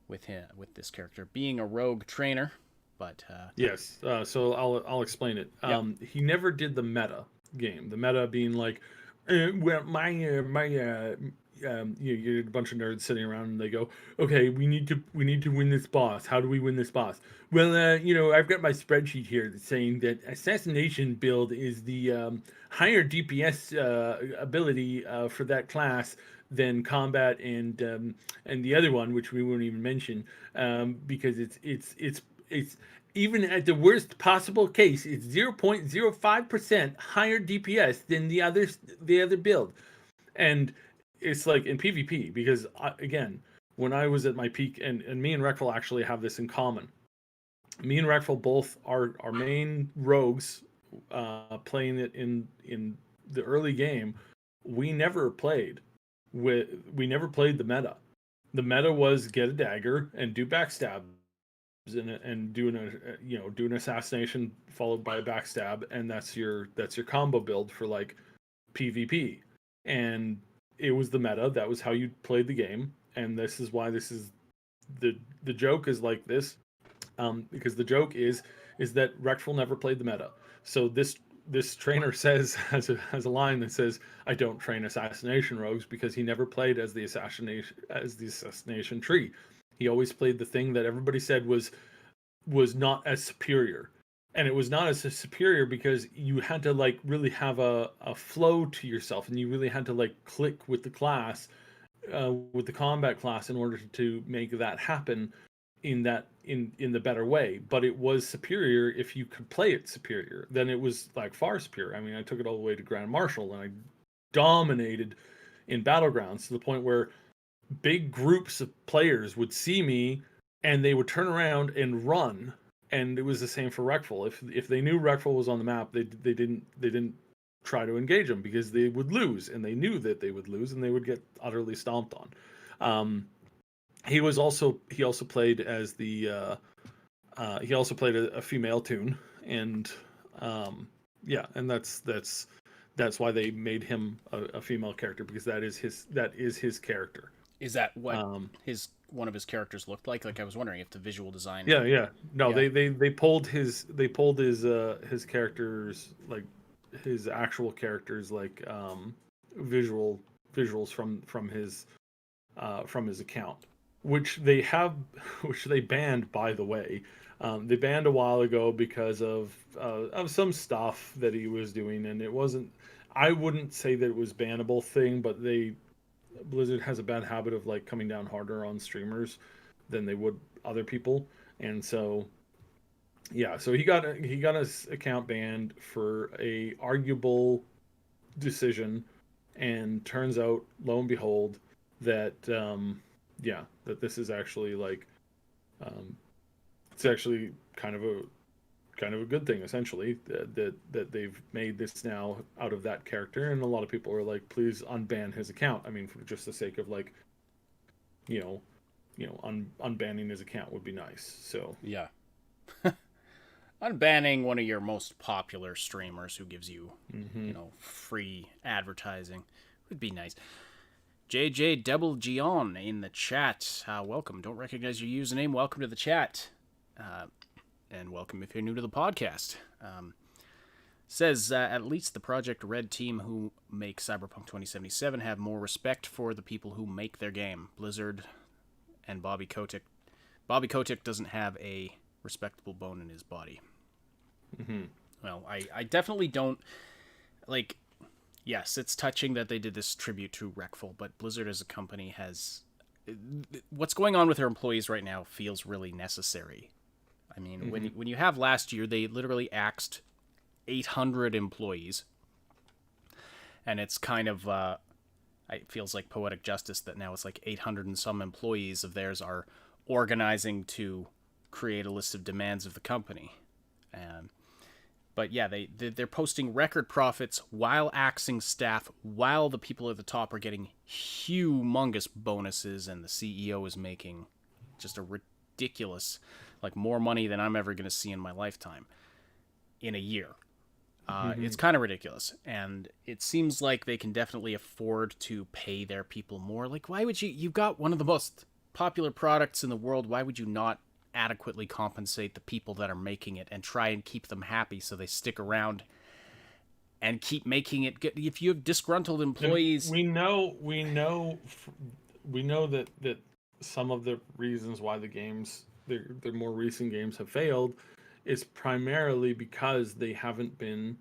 with this character being a rogue trainer, but
Yes. So I'll explain it. He never did the meta game. The meta being like, well, you're a bunch of nerds sitting around and they go, okay, we need to win this boss. How do we win this boss? Well, I've got my spreadsheet here that's saying that assassination build is the higher DPS ability for that class than combat and the other one, which we won't even mention, because it's even at the worst possible case, it's 0.05% higher DPS than the other build. And it's like in PvP, because again, when I was at my peak, and me and Reckful actually have this in common. Me and Reckful both are our main rogues, playing it in the early game. We never played the meta. The meta was get a dagger and do backstab, and do an assassination followed by a backstab, and that's your combo build for like PvP. And it was the meta. That was how you played the game, and this is why this is the joke is like this, because the joke is that Reckful never played the meta. So this trainer has a line that says, "I don't train assassination rogues," because he never played as the assassination tree. He always played the thing that everybody said was not as superior. And it was not as superior because you had to like really have a flow to yourself, and you really had to like click with the class, with the combat class, in order to make that happen in the better way. But it was superior if you could play it superior. Then it was like far superior. I mean, I took it all the way to Grand Marshal, and I dominated in Battlegrounds to the point where big groups of players would see me and they would turn around and run. And it was the same for Reckful. If they knew Reckful was on the map, they didn't try to engage him, because they would lose, and they knew that they would lose, and they would get utterly stomped on. He also played as the he also played a female toon, and and that's why they made him a female character, because that is his character.
Is that what one of his characters looked like? Like, I was wondering if the visual design.
Yeah. No, yeah. They pulled his characters, like his actual characters, like visuals from his account, which they banned, by the way. They banned a while ago because of some stuff that he was doing, and it wasn't. I wouldn't say that it was bannable thing, but Blizzard has a bad habit of like coming down harder on streamers than they would other people, and so he got his account banned for a arguable decision, and turns out, lo and behold, that that this is actually like it's actually kind of a good thing, essentially, that they've made this now out of that character. And a lot of people are like, please unban his account. I mean, for just the sake of like, unbanning his account would be nice. So
yeah. Unbanning one of your most popular streamers who gives you free advertising would be nice. JJ Double Gion in the chat. Welcome. Don't recognize your username. Welcome to the chat. And welcome if you're new to the podcast. Says, at least the Project Red team who make Cyberpunk 2077 have more respect for the people who make their game. Blizzard and Bobby Kotick. Bobby Kotick doesn't have a respectable bone in his body.
Mm-hmm.
Well, I definitely don't... Like, yes, it's touching that they did this tribute to Reckful, but Blizzard as a company has... What's going on with their employees right now feels really necessary. I mean, when you have last year, they literally axed 800 employees. And it's kind of, it feels like poetic justice that now it's like 800 and some employees of theirs are organizing to create a list of demands of the company. But yeah, they're posting record profits while axing staff, while the people at the top are getting humongous bonuses, and the CEO is making just a ridiculous, like more money than I'm ever going to see in my lifetime in a year. It's kind of ridiculous, and it seems like they can definitely afford to pay their people more. Like, why would you've got one of the most popular products in the world, why would you not adequately compensate the people that are making it and try and keep them happy so they stick around and keep making it good? If you have disgruntled employees,
we know that some of the reasons why the games, the more recent games, have failed is primarily because they haven't been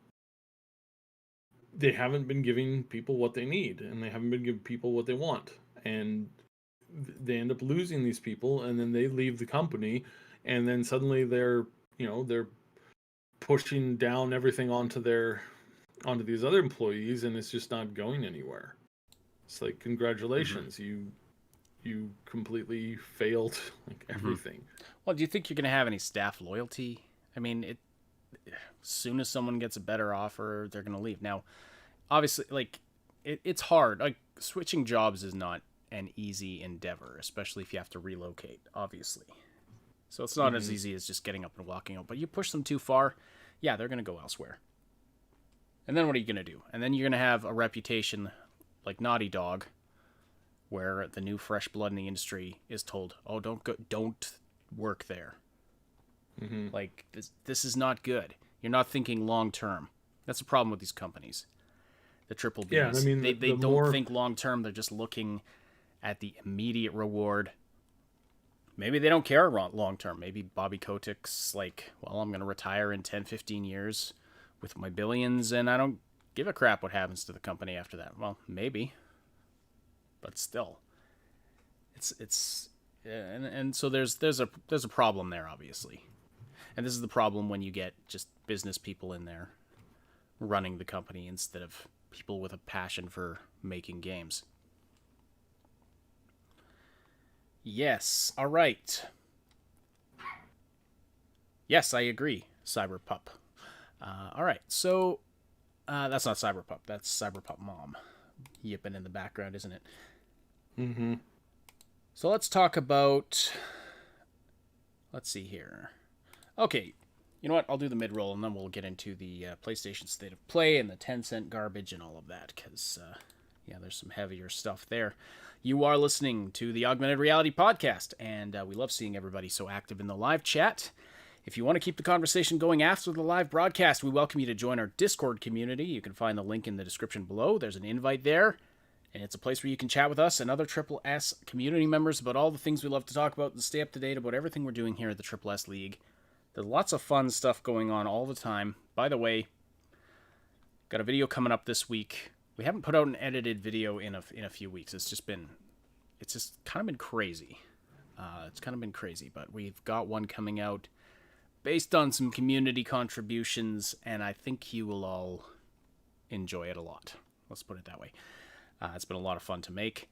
giving people what they need, and they haven't been giving people what they want, and they end up losing these people, and then they leave the company, and then suddenly they're pushing down everything onto these other employees, and it's just not going anywhere. It's like, congratulations, you completely failed like everything.
well, do you think you're going to have any staff loyalty? I mean, as soon as someone gets a better offer, they're going to leave. Now, obviously, like, it's hard. Like, switching jobs is not an easy endeavor, especially if you have to relocate, obviously. So it's not as easy as just getting up and walking out. But you push them too far, yeah, they're going to go elsewhere. And then what are you going to do? And then you're going to have a reputation like Naughty Dog, where the new fresh blood in the industry is told, oh, don't work there. Like, this is not good. You're not thinking long term. That's the problem with these companies. The triple Bs.
Yeah, I mean,
they
the
don't
more...
think long term. They're just looking at the immediate reward. Maybe they don't care long term. Maybe Bobby Kotick's like, well, I'm going to retire in 10, 15 years with my billions, and I don't give a crap what happens to the company after that. Well, maybe. But still. And so there's a problem there, obviously. And this is the problem when you get just business people in there running the company instead of people with a passion for making games. Yes, all right. Yes, I agree, Cyberpup. All right, so that's not Cyberpup. That's Cyberpup Mom yipping in the background, isn't it? So let's talk about... Let's see here. Okay, you know what? I'll do the mid-roll, and then we'll get into the PlayStation State of Play and the Tencent garbage and all of that, because, yeah, there's some heavier stuff there. You are listening to the Augmented Reality Podcast, and we love seeing everybody so active in the live chat. If you want to keep the conversation going after the live broadcast, we welcome you to join our Discord community. You can find the link in the description below. There's an invite there, and it's a place where you can chat with us and other Triple S community members about all the things we love to talk about and stay up to date about everything we're doing here at the Triple S League. There's lots of fun stuff going on all the time. By the way, got a video coming up this week. We haven't put out an edited video in a few weeks. It's just kind of been crazy. But we've got one coming out based on some community contributions, and I think you will all enjoy it a lot. Let's put it that way. It's been a lot of fun to make.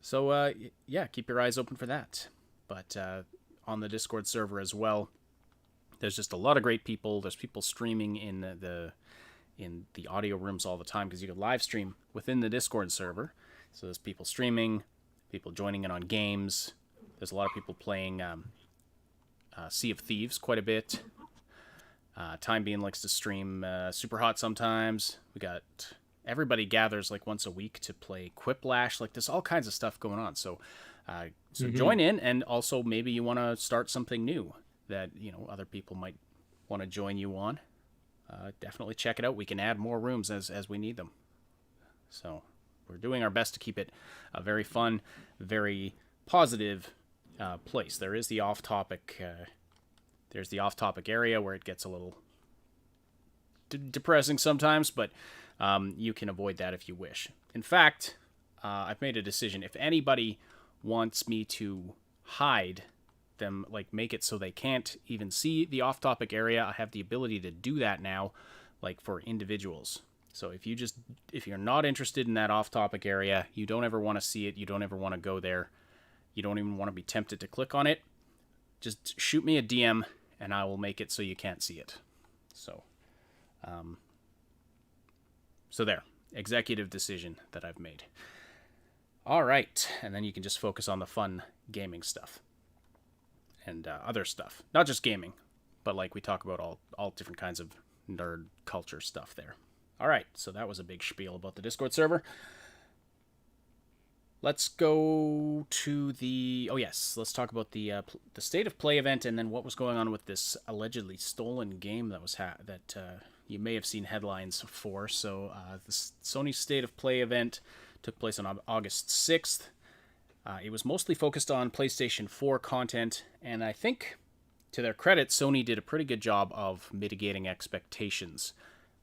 So, yeah, keep your eyes open for that. But on the Discord server as well, there's just a lot of great people. There's people streaming in the audio rooms all the time, because you can live stream within the Discord server. So there's people streaming, people joining in on games. There's a lot of people playing Sea of Thieves quite a bit. Time Being likes to stream Super Hot sometimes. We got... Everybody gathers like once a week to play Quiplash. Like, there's all kinds of stuff going on. So join in, and also maybe you want to start something new that, you know, other people might want to join you on. Definitely check it out. We can add more rooms as we need them. So we're doing our best to keep it a very fun, very positive place. There is the off-topic. There's the off-topic area where it gets a little depressing sometimes, but you can avoid that if you wish. In fact, I've made a decision. If anybody wants me to hide them, like make it so they can't even see the off-topic area, I have the ability to do that now, like for individuals. So if you're not interested in that off-topic area, you don't ever want to see it, you don't ever want to go there, you don't even want to be tempted to click on it, just shoot me a DM and I will make it so you can't see it. So, there. Executive decision that I've made. All right, and then you can just focus on the fun gaming stuff. and other stuff. Not just gaming, but like we talk about all different kinds of nerd culture stuff there. All right, so that was a big spiel about the Discord server. Let's go to the... Oh, yes. Let's talk about the State of Play event and then what was going on with this allegedly stolen game that was you may have seen headlines for. So, the Sony State of Play event took place on August 6th. It was mostly focused on PlayStation 4 content, and I think, to their credit, Sony did a pretty good job of mitigating expectations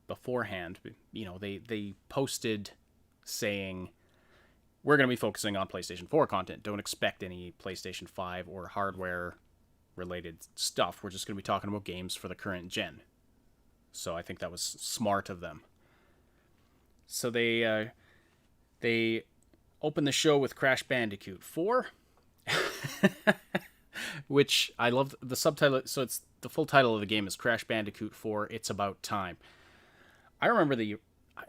beforehand. You know, they posted saying, we're going to be focusing on PlayStation 4 content. Don't expect any PlayStation 5 or hardware-related stuff. We're just going to be talking about games for the current gen. So I think that was smart of them. So they opened the show with Crash Bandicoot 4, which I love the subtitle. So it's the full title of the game is Crash Bandicoot 4. It's About Time. I remember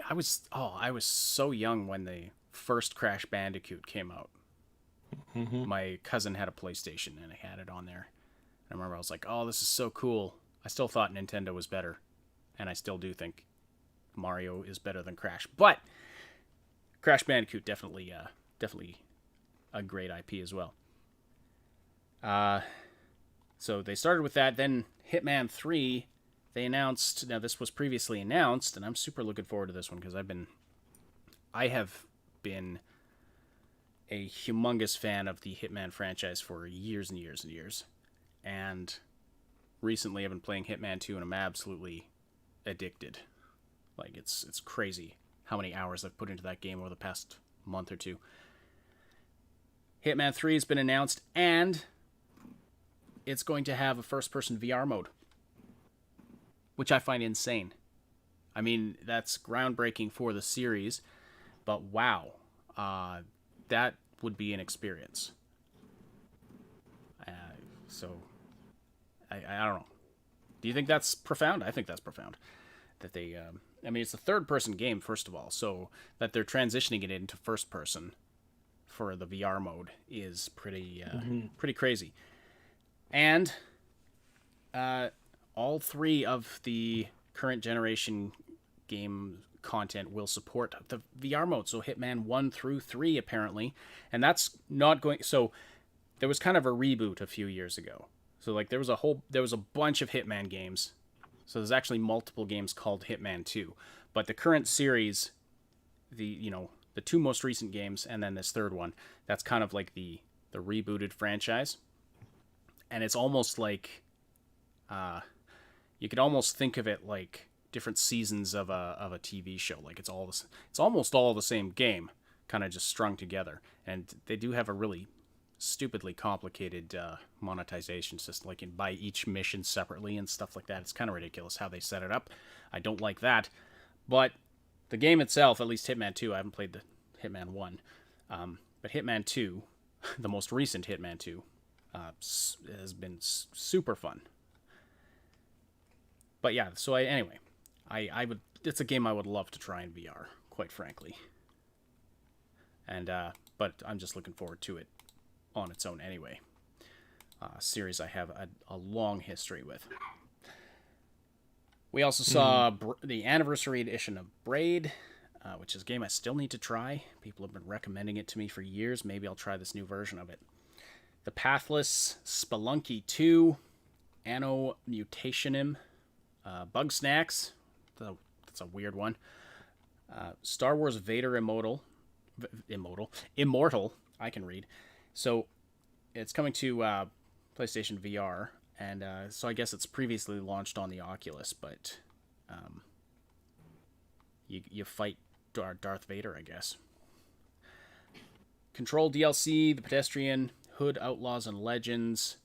I was so young when the first Crash Bandicoot came out.
Mm-hmm.
My cousin had a PlayStation and I had it on there. I remember I was like, oh, this is so cool. I still thought Nintendo was better. And I still do think Mario is better than Crash. But Crash Bandicoot definitely a great IP as well. So they started with that. Then Hitman 3, they announced... Now, this was previously announced, and I'm super looking forward to this one because I have been a humongous fan of the Hitman franchise for years and years and years. And recently I've been playing Hitman 2 and I'm absolutely addicted. Like, it's crazy how many hours I've put into that game over the past month or two. Hitman 3 has been announced, and it's going to have a first-person VR mode, which I find insane. I mean, that's groundbreaking for the series, but wow, that would be an experience. So, I don't know. Do you think that's profound? I think that's profound. That they, I mean, it's a third-person game, first of all, so that they're transitioning it into first-person for the VR mode is pretty crazy. And all three of the current generation game content will support the VR mode. So Hitman 1 through 3 apparently, and that's not going. So there was kind of a reboot a few years ago. So like there was a bunch of Hitman games. So there's actually multiple games called Hitman 2, but the current series, the two most recent games and then this third one, that's kind of like the rebooted franchise. And it's almost like you could almost think of it like different seasons of a TV show. Like it's almost all the same game, kind of just strung together. And they do have a really stupidly complicated monetization system. Like you can buy each mission separately and stuff like that. It's kind of ridiculous how they set it up. I don't like that. But the game itself, at least Hitman 2, I haven't played the Hitman 1, but Hitman 2, the most recent Hitman 2, has been super fun. But yeah, so anyway, it's a game I would love to try in VR, quite frankly. And but I'm just looking forward to it on its own anyway. Series I have a long history with. We also saw the anniversary edition of Braid, which is a game I still need to try. People have been recommending it to me for years. Maybe I'll try this new version of it. The Pathless, Spelunky 2, Anno Mutationem, Bug Snacks, that's a weird one. Star Wars Vader Immortal, I can read. So it's coming to PlayStation VR, and so I guess it's previously launched on the Oculus, but you fight Darth Vader, I guess. Control DLC, The Pedestrian, Hood, Outlaws and Legends.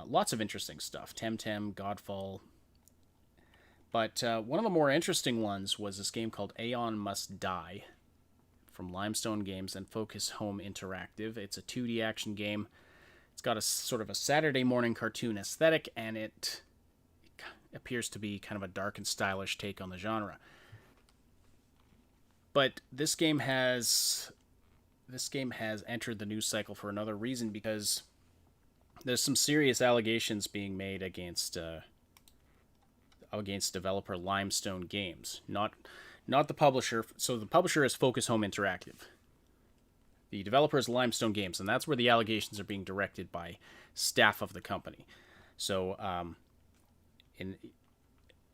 Lots of interesting stuff. Temtem, Godfall. But one of the more interesting ones was this game called Aeon Must Die from Limestone Games and Focus Home Interactive. It's a 2D action game. It's got a sort of a Saturday morning cartoon aesthetic, and it appears to be kind of a dark and stylish take on the genre. But this game has entered the news cycle for another reason, because there's some serious allegations being made against developer Limestone Games, not the publisher. So the publisher is Focus Home Interactive. The developer is Limestone Games, and that's where the allegations are being directed by staff of the company. So,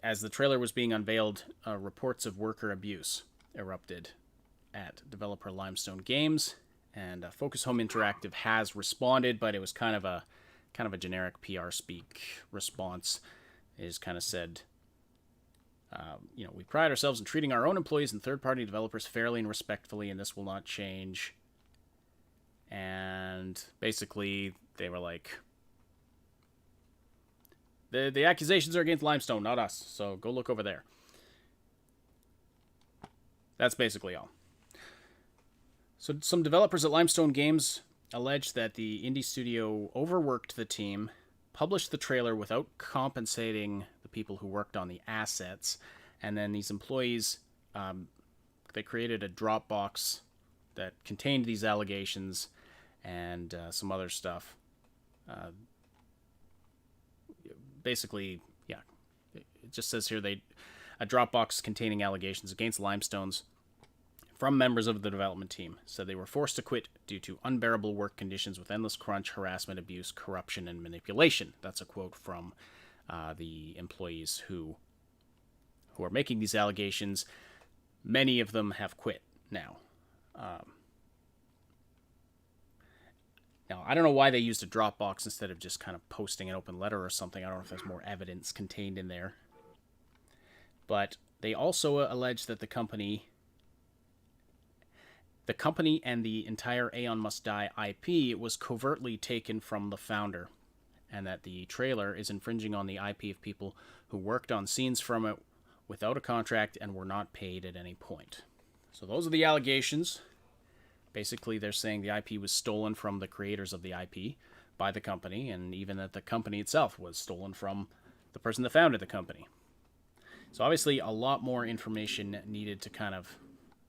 as the trailer was being unveiled, reports of worker abuse erupted at developer Limestone Games, and Focus Home Interactive has responded, but it was kind of a generic PR speak response. It is kind of said, we pride ourselves in treating our own employees and third-party developers fairly and respectfully, and this will not change. And basically, they were like, the accusations are against Limestone, not us, so go look over there. That's basically all. So some developers at Limestone Games allege that the indie studio overworked the team, published the trailer without compensating the people who worked on the assets, and then these employees, they created a Dropbox that contained these allegations and some other stuff. Basically, yeah, it just says here a Dropbox containing allegations against Limestones from members of the development team said they were forced to quit due to unbearable work conditions with endless crunch, harassment, abuse, corruption, and manipulation. That's a quote from the employees who are making these allegations. Many of them have quit now. Now, I don't know why they used a Dropbox instead of just kind of posting an open letter or something. I don't know if there's more evidence contained in there. But they also allege that the company and the entire Aeon Must Die IP was covertly taken from the founder, and that the trailer is infringing on the IP of people who worked on scenes from it without a contract and were not paid at any point. So those are the allegations. Basically, they're saying the IP was stolen from the creators of the IP by the company, and even that the company itself was stolen from the person that founded the company. So obviously, a lot more information needed to kind of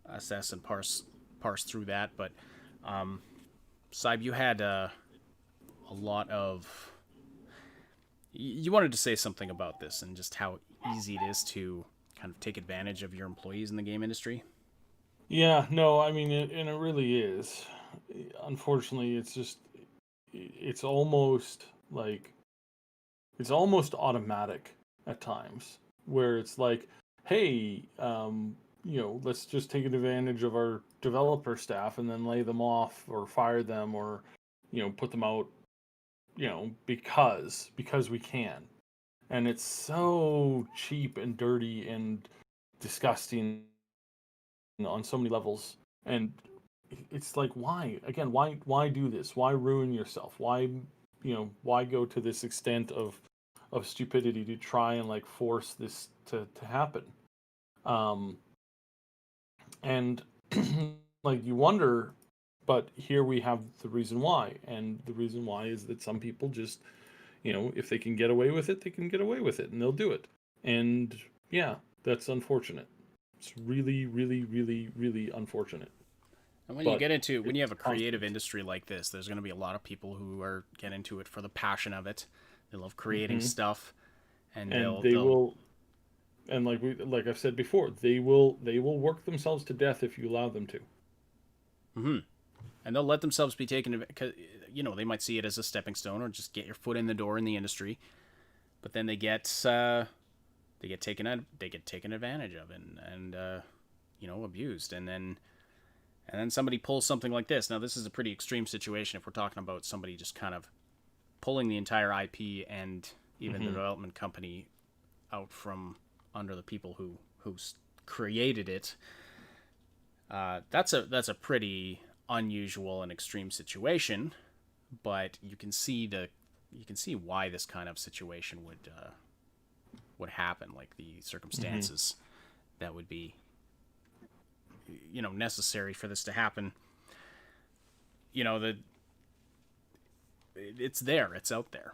assess and parse through that. But, Saib, you had a lot of... You wanted to say something about this and just how easy it is to kind of take advantage of your employees in the game industry.
Yeah, no, I mean, it really is. Unfortunately, it's almost automatic at times, where it's like, hey, let's just take advantage of our developer staff and then lay them off or fire them or, put them out, because we can. And it's so cheap and dirty and disgusting on so many levels. And it's like, why do this? Why ruin yourself? Why go to this extent of stupidity to try and force this to happen? And you wonder, but here we have the reason why. And the reason why is that some people just, if they can get away with it, they can get away with it, and they'll do it. And yeah, that's unfortunate. It's really, really, really, really unfortunate.
And when you have a creative industry like this, there's going to be a lot of people who are get into it for the passion of it. They love creating stuff, and they'll and like I've said before, they will work themselves to death if you allow them to. Mm-hmm. And they'll let themselves be taken, because they might see it as a stepping stone or just get your foot in the door in the industry, but then they get taken advantage of and abused, and then somebody pulls something like this. Now, this is a pretty extreme situation if we're talking about somebody just kind of pulling the entire IP and even the development company out from under the people who created it. That's a pretty unusual and extreme situation, but you can see why this kind of situation would happen, like the circumstances that would be necessary for this to happen. It's out there.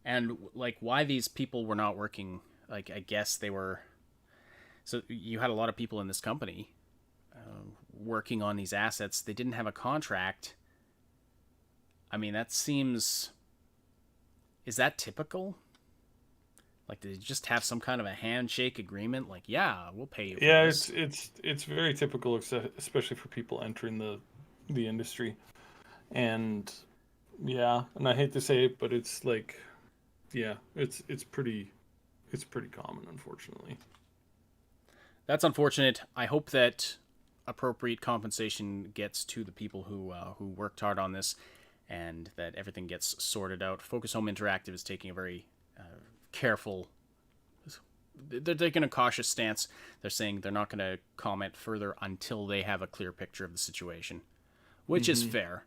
And why these people were not working, I guess they were. So you had a lot of people in this company working on these assets. They didn't have a contract, I mean, that seems... Is that typical? Like, did they just have some kind of a handshake agreement? Like, yeah, we'll pay you for
Yeah,
this.
it's very typical, especially for people entering the industry. And yeah, and I hate to say it, but it's like, yeah, it's pretty common, unfortunately.
That's unfortunate. I hope that appropriate compensation gets to the people who worked hard on this, and that everything gets sorted out. Focus Home Interactive is taking a very careful. They're taking a cautious stance. They're saying they're not going to comment further until they have a clear picture of the situation, which is fair.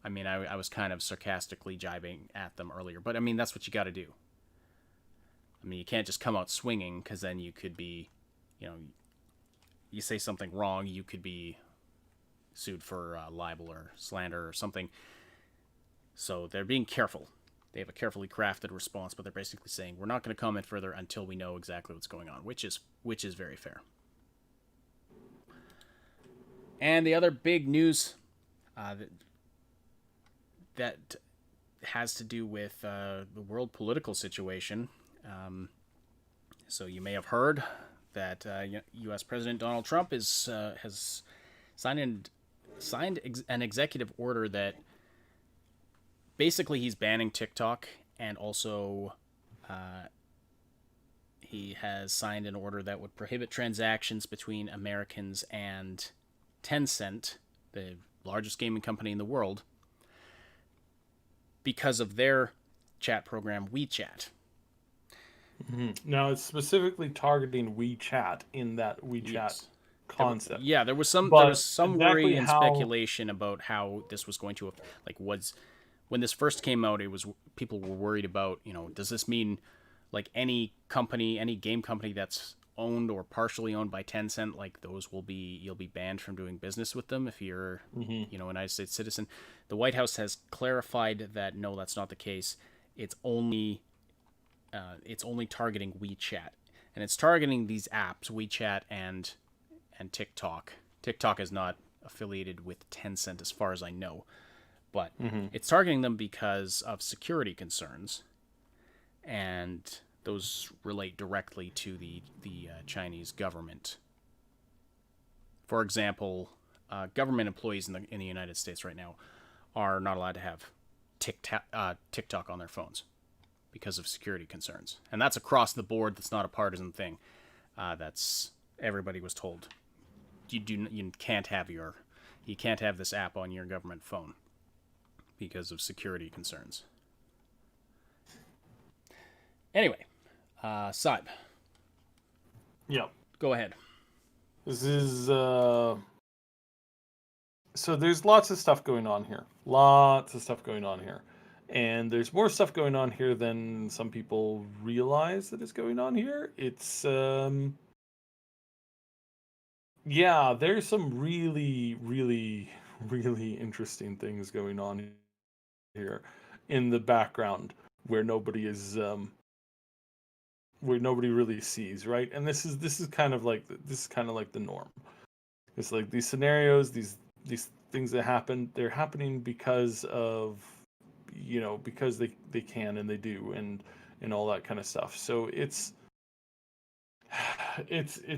I mean, I was kind of sarcastically jibing at them earlier, but I mean, that's what you got to do. I mean, you can't just come out swinging, because then you could be, you know, you say something wrong, you could be sued for libel or slander or something. So they're being careful. They have a carefully crafted response, but they're basically saying we're not going to comment further until we know exactly what's going on, which is very fair. And the other big news that has to do with the world political situation. So you may have heard that U.S. President Donald Trump has signed an executive order that basically he's banning TikTok, and also he has signed an order that would prohibit transactions between Americans and Tencent, the largest gaming company in the world, because of their chat program WeChat.
Now it's specifically targeting WeChat in that WeChat
Yes.
concept.
Yeah, there was some
But
worry
exactly
and
how-
speculation about how this was going to, like, was when this first came out, it was people were worried about, does this mean like any company, any game company that's owned or partially owned by Tencent, like you'll be banned from doing business with them if you're a United States citizen. The White House has clarified that no, that's not the case. It's only targeting WeChat, and it's targeting these apps, WeChat and TikTok. TikTok is not affiliated with Tencent as far as I know, but it's targeting them because of security concerns, and those relate directly to the Chinese government. For example, government employees in the United States right now are not allowed to have TikTok on their phones because of security concerns, and that's across the board. That's not a partisan thing. That's everybody was told. You can't have this app on your government phone because of security concerns. Anyway, Saib.
Yep.
Go ahead.
This is so there's lots of stuff going on here. And there's more stuff going on here than some people realize that is going on here. It's yeah, there's some really, really, really interesting things going on here in the background where nobody really sees, right? And this is kind of like the norm. It's like these scenarios, these things that happen, they're happening because of because they can and they do and all that kind of stuff. So it's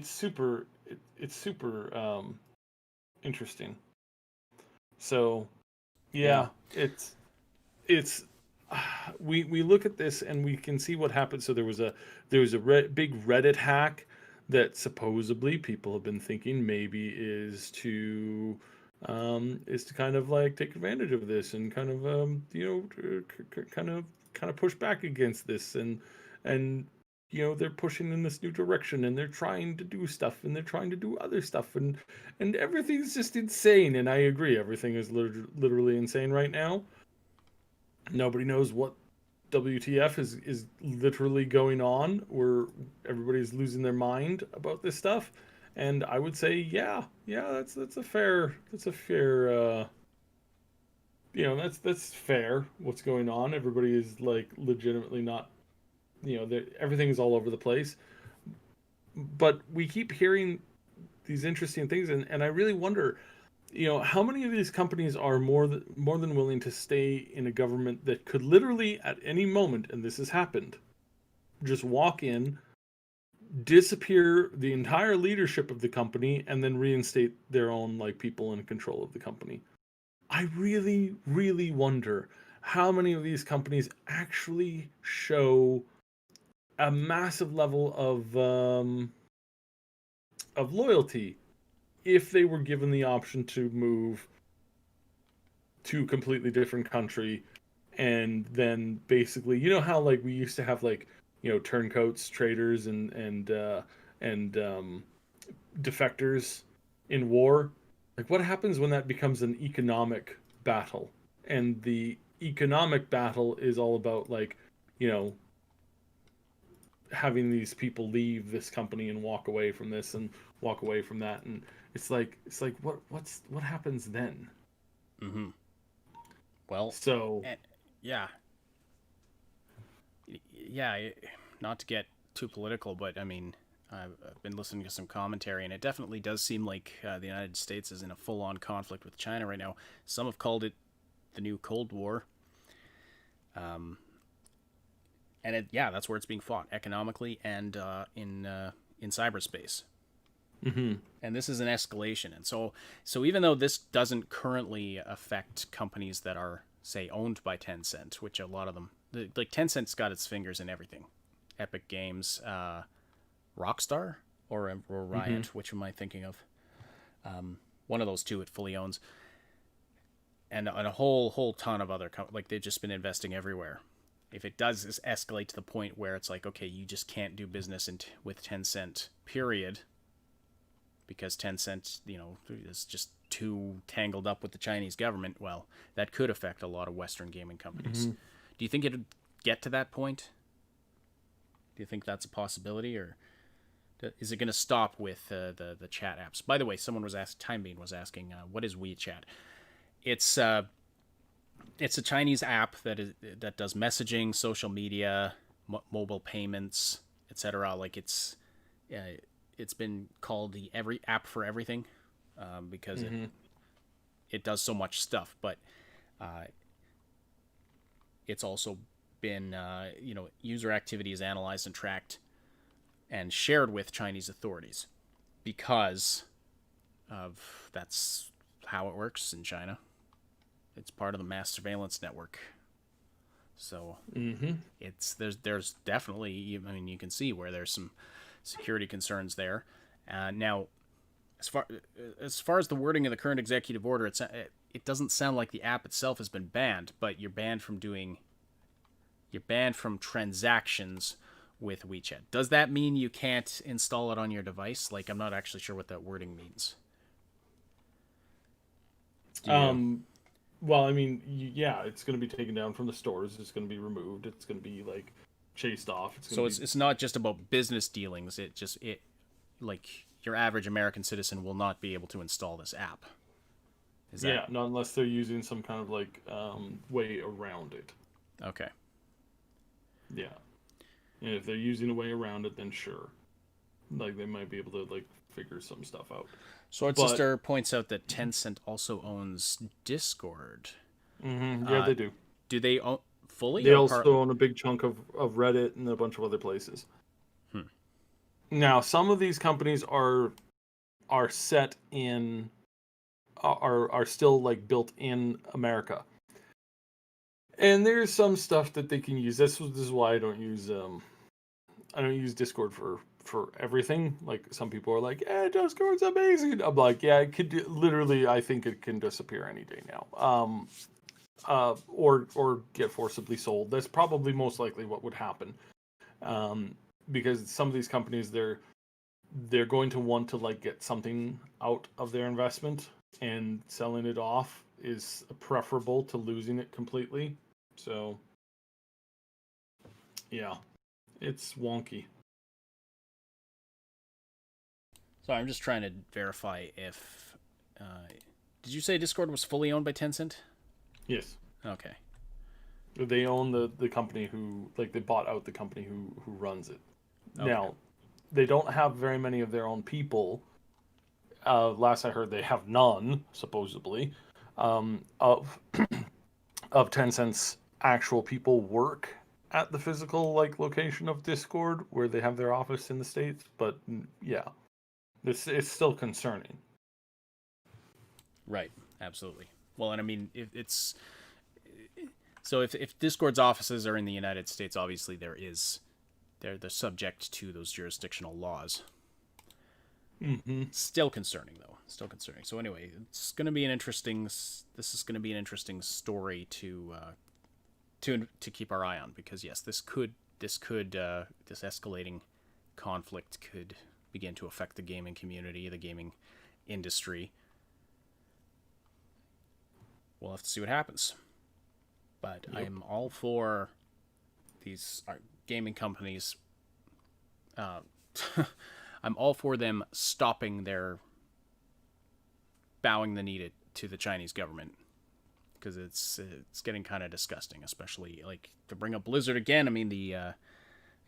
super interesting. So yeah. it's we look at this and we can see what happened. So there was a big Reddit hack that supposedly people have been thinking maybe is to kind of like take advantage of this and kind of kind of push back against this and they're pushing in this new direction and they're trying to do stuff and they're trying to do other stuff and everything's just insane. And I agree, everything is literally insane right now. Nobody knows what WTF is literally going on, where everybody's losing their mind about this stuff. And I would say, that's a fair that's fair what's going on. Everybody is like legitimately not, everything is all over the place. But we keep hearing these interesting things, and I really wonder how many of these companies are more than willing to stay in a government that could literally at any moment, and this has happened, just walk in, disappear the entire leadership of the company, and then reinstate their own like people in control of the company. I really, really wonder how many of these companies actually show a massive level of loyalty if they were given the option to move to a completely different country, and then basically, how like we used to have like turncoats, traders, and defectors in war. Like, what happens when that becomes an economic battle? And the economic battle is all about like, having these people leave this company and walk away from this and walk away from that, and it's like what happens then?
Mm-hmm. Well,
So
yeah, yeah. Not to get too political, but I mean, I've been listening to some commentary, and it definitely does seem like the United States is in a full-on conflict with China right now. Some have called it the new Cold War. And that's where it's being fought economically and in cyberspace.
mm-hmm.
And this is an escalation. And so even though this doesn't currently affect companies that are, say, owned by Tencent, which a lot of them, like Tencent's got its fingers in everything. Epic Games, Rockstar, or Riot,
Mm-hmm.
which am I thinking of? One of those two it fully owns. And a whole ton of other like they've just been investing everywhere. If it does escalate to the point where it's like, okay, you just can't do business with Tencent, period, because Tencent, is just too tangled up with the Chinese government, well, that could affect a lot of Western gaming companies.
Mm-hmm.
Do you think it would get to that point? Do you think that's a possibility, or is it going to stop with the chat apps? By the way, someone was Timebean was asking, what is WeChat? It's a Chinese app that does messaging, social media, mobile payments, etc. Like it's been called the every app for everything because
Mm-hmm.
it does so much stuff. But it's also been user activity is analyzed and tracked and shared with Chinese authorities because of that's how it works in China. It's part of the mass surveillance network. So
Mm-hmm.
there's definitely, I mean, you can see where there's some security concerns there. Now, as far as the wording of the current executive order, it doesn't sound like the app itself has been banned, but you're banned from transactions with WeChat. Does that mean you can't install it on your device? Like, I'm not actually sure what that wording means.
Well, I mean, yeah, it's going to be taken down from the stores. It's going to be removed. It's going to be like chased off.
It's not just about business dealings. It like your average American citizen will not be able to install this app.
Yeah, not unless they're using some kind of like way around it.
Okay.
Yeah, and if they're using a way around it, then sure, like they might be able to like figure some stuff out.
Sword Sister points out that Tencent also owns Discord.
Mm-hmm. Yeah, they do.
Do they own fully?
They also own a big chunk of Reddit and a bunch of other places. Now, some of these companies are set in are still like built in America, and there's some stuff that they can use. This is why I don't use Discord for everything. Like, some people are like, "Yeah, Discord's amazing." I'm like, "Yeah, it could literally. I think it can disappear any day now." Or get forcibly sold. That's probably most likely what would happen. Because some of these companies, they're going to want to like get something out of their investment, and selling it off is preferable to losing it completely. So yeah, it's wonky.
So I'm just trying to verify if did you say Discord was fully owned by Tencent?
Yes.
Okay.
They own the company who, like, they bought out the company who runs it.
Okay.
Now, they don't have very many of their own people last I heard, they have none, supposedly, of of Tencent's actual people work at the physical like location of Discord where they have their office in the States. But yeah, this is still concerning.
Right. Absolutely. Well, and I mean, if Discord's offices are in the United States, obviously they're subject to those jurisdictional laws.
Mm-hmm.
Still concerning, though. Still concerning. So anyway, it's going to be an interesting. This is going to be an interesting story to keep our eye on, because yes, this escalating conflict could begin to affect the gaming community, the gaming industry. We'll have to see what happens. But I am all for these gaming companies. I'm all for them stopping their bowing the knee to the Chinese government, because it's getting kind of disgusting, especially like to bring up Blizzard again. I mean the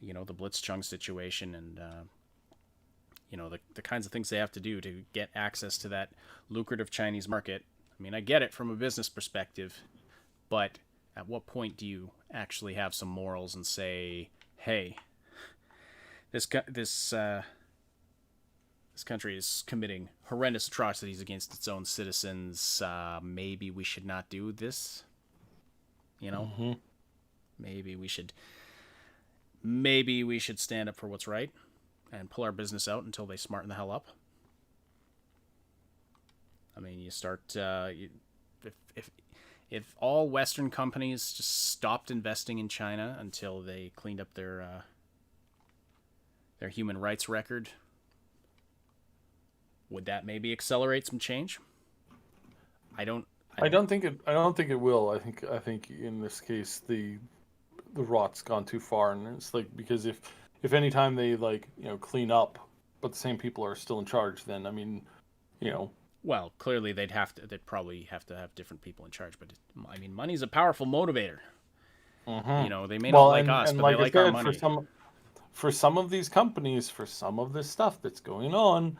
Blitzchung situation, and the kinds of things they have to do to get access to that lucrative Chinese market. I mean, I get it from a business perspective, but at what point do you actually have some morals and say, hey, this country is committing horrendous atrocities against its own citizens. Maybe we should not do this.
Mm-hmm.
Maybe we should stand up for what's right and pull our business out until they smarten the hell up. I mean, you start if all Western companies just stopped investing in China until they cleaned up their human rights record, would that maybe accelerate some change? I don't think
it will. I think in this case the rot's gone too far, and it's like, because if any time they clean up, but the same people are still in charge, then I mean,
well, clearly they'd probably have to have different people in charge, but I mean, money's a powerful motivator.
Mm-hmm.
They may not like us, but they like our money.
For some of these companies, for some of this stuff that's going on,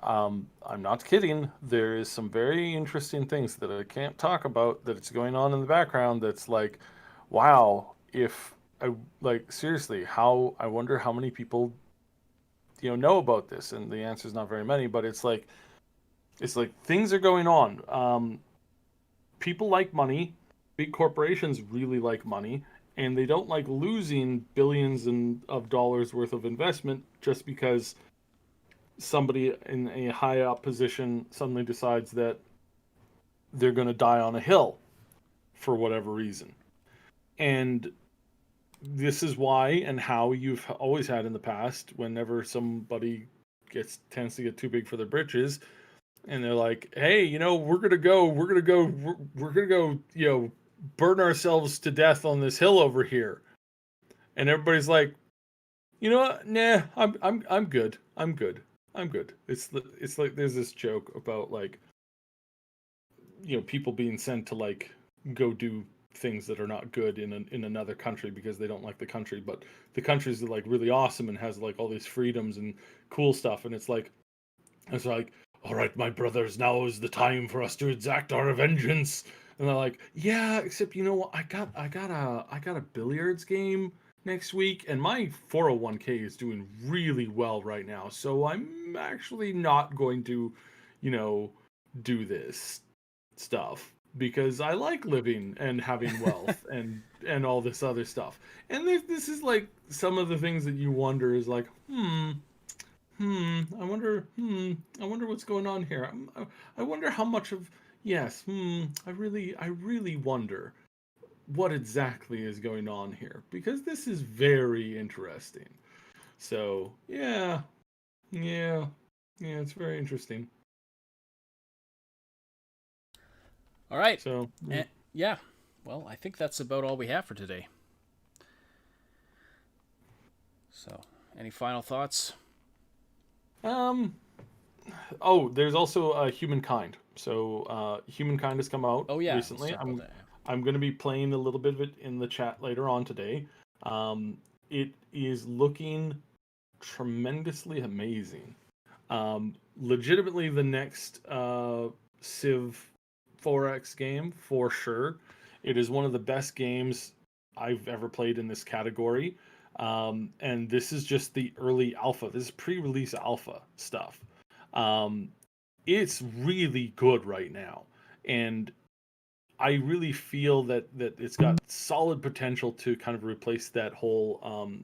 I'm not kidding. There is some very interesting things that I can't talk about that's going on in the background. That's like, wow. If I seriously, I wonder how many people know about this, and the answer is not very many. But it's like things are going on. People like money. Big corporations really like money, and they don't like losing billions of dollars worth of investment just because somebody in a high up position suddenly decides that they're going to die on a hill for whatever reason. And this is why and how you've always had in the past, whenever somebody tends to get too big for their britches, and they're like, hey, we're gonna go, burn ourselves to death on this hill over here. And everybody's like, you know what? Nah, I'm good. I'm good. It's like there's this joke about people being sent to go do things that are not good in another country because they don't like the country, but the country's really awesome and has all these freedoms and cool stuff, and it's like, all right, my brothers, now is the time for us to exact our vengeance. And they're like, yeah, except you know what? I got a billiards game next week, and my 401k is doing really well right now, so I'm actually not going to, do this stuff because I like living and having wealth and all this other stuff. And this is some of the things that you wonder is I wonder what's going on here. I wonder how much of, yes, I really wonder what exactly is going on here, because this is very interesting. So, yeah, it's very interesting.
All right.
So,
yeah. Well, I think that's about all we have for today. So, any final thoughts?
Oh, there's also Humankind. So Humankind has come out recently. I'm going to be playing a little bit of it in the chat later on today. It is looking tremendously amazing. legitimately the next Civ 4X game for sure. It is one of the best games I've ever played in this category. And this is just the early alpha. This is pre-release alpha stuff. It's really good right now. And I really feel that it's got solid potential to kind of replace that whole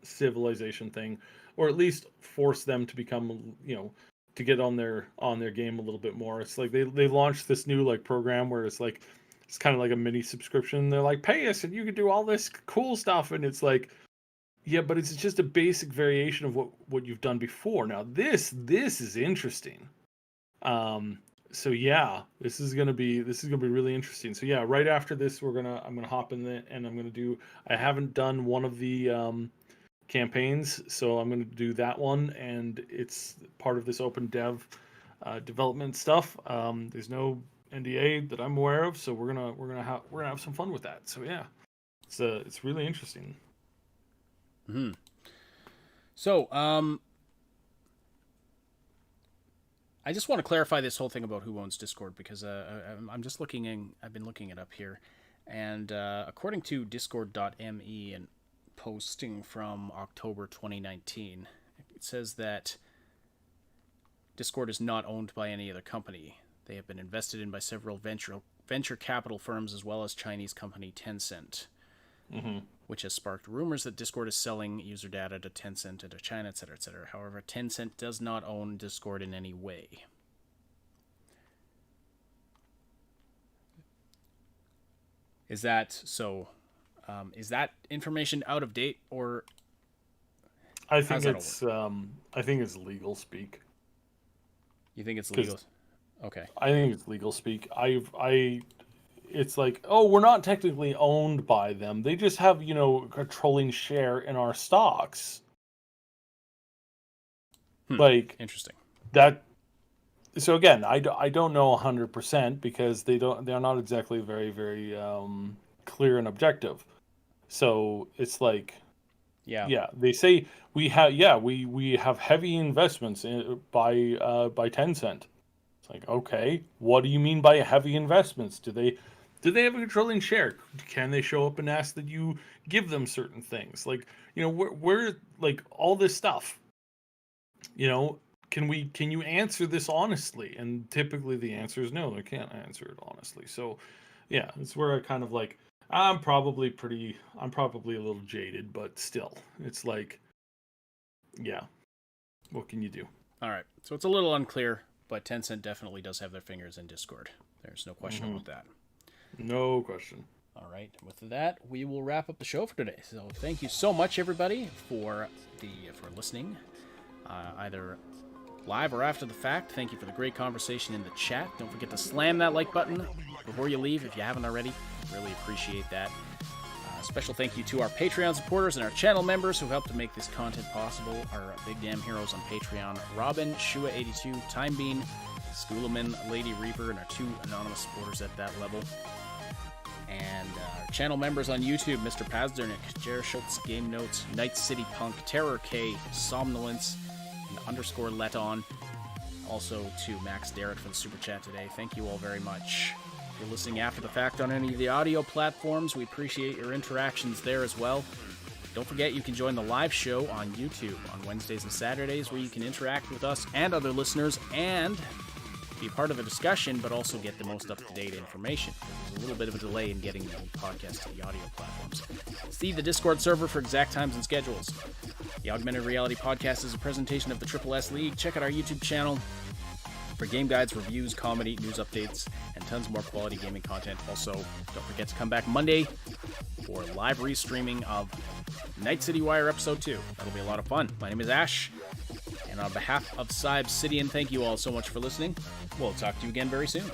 civilization thing, or at least force them to become, to get on their game a little bit more. It's like they launched this new like program where it's kind of like a mini subscription. They're like, pay us and you can do all this cool stuff, and it's like, yeah, but it's just a basic variation of what you've done before. Now this is interesting. So yeah, this is gonna be really interesting. So yeah, right after this, I'm gonna hop in it, and I'm gonna do. I haven't done one of the campaigns, so I'm gonna do that one, and it's part of this open dev development stuff. There's no NDA that I'm aware of, so we're gonna have some fun with that. So yeah, it's really interesting.
Hmm. So I just want to clarify this whole thing about who owns Discord, because I'm just I've been looking it up here, and according to discord.me and posting from October 2019, it says that Discord is not owned by any other company. They have been invested in by several venture capital firms, as well as Chinese company Tencent, which has sparked rumors that Discord is selling user data to Tencent and to China, etc., etc. However, Tencent does not own Discord in any way. Is that so? Is that information out of date, or
I think it's legal speak.
You think it's legal? Okay.
I think it's legal speak. It's like, oh, we're not technically owned by them. They just have, a controlling share in our stocks. Like,
interesting.
That. So again, I don't know 100% because they're not exactly very, very clear and objective. So it's like, yeah, they say we have heavy investments by Tencent. It's like, okay, what do you mean by heavy investments? Do they have a controlling share? Can they show up and ask that you give them certain things? Like, we're like all this stuff. Can you answer this honestly? And typically the answer is no, they can't answer it honestly. So yeah, it's where I kind of like, I'm probably a little jaded, but still, it's like, yeah, what can you do?
All right, so it's a little unclear, but Tencent definitely does have their fingers in Discord. There's no question about that.
No question.
All right, with that, we will wrap up the show for today. So thank you so much, everybody, for listening, either live or after the fact. Thank you for the great conversation in the chat. Don't forget to slam that like button before you leave if you haven't already. Really appreciate that. Special thank you to our Patreon supporters and our channel members who helped to make this content possible. Our big damn heroes on Patreon: Robin, Shua82, Timebean, Schoolaman, Lady Reaper, and our 2 anonymous supporters at that level. And our channel members on YouTube: Mr. Pazdernik, Jer Schultz, Game Notes, Night City Punk, Terror K, Somnolence, and _Leton. Also to Max Darrett for the super chat today. Thank you all very much. If you're listening after the fact on any of the audio platforms, we appreciate your interactions there as well. Don't forget, you can join the live show on YouTube on Wednesdays and Saturdays, where you can interact with us and other listeners and be part of the discussion, but also get the most up-to-date information. There's a little bit of a delay in getting the podcast to the audio platforms. See the Discord server for exact times and schedules. The Augmented Reality Podcast is a presentation of the Triple S League. Check out our YouTube channel for game guides, reviews, comedy, news updates, and tons more quality gaming content. Also, don't forget to come back Monday for live restreaming of Night City Wire Episode 2. That'll be a lot of fun. My name is Ash, and on behalf of Cybsidian, thank you all so much for listening. We'll talk to you again very soon.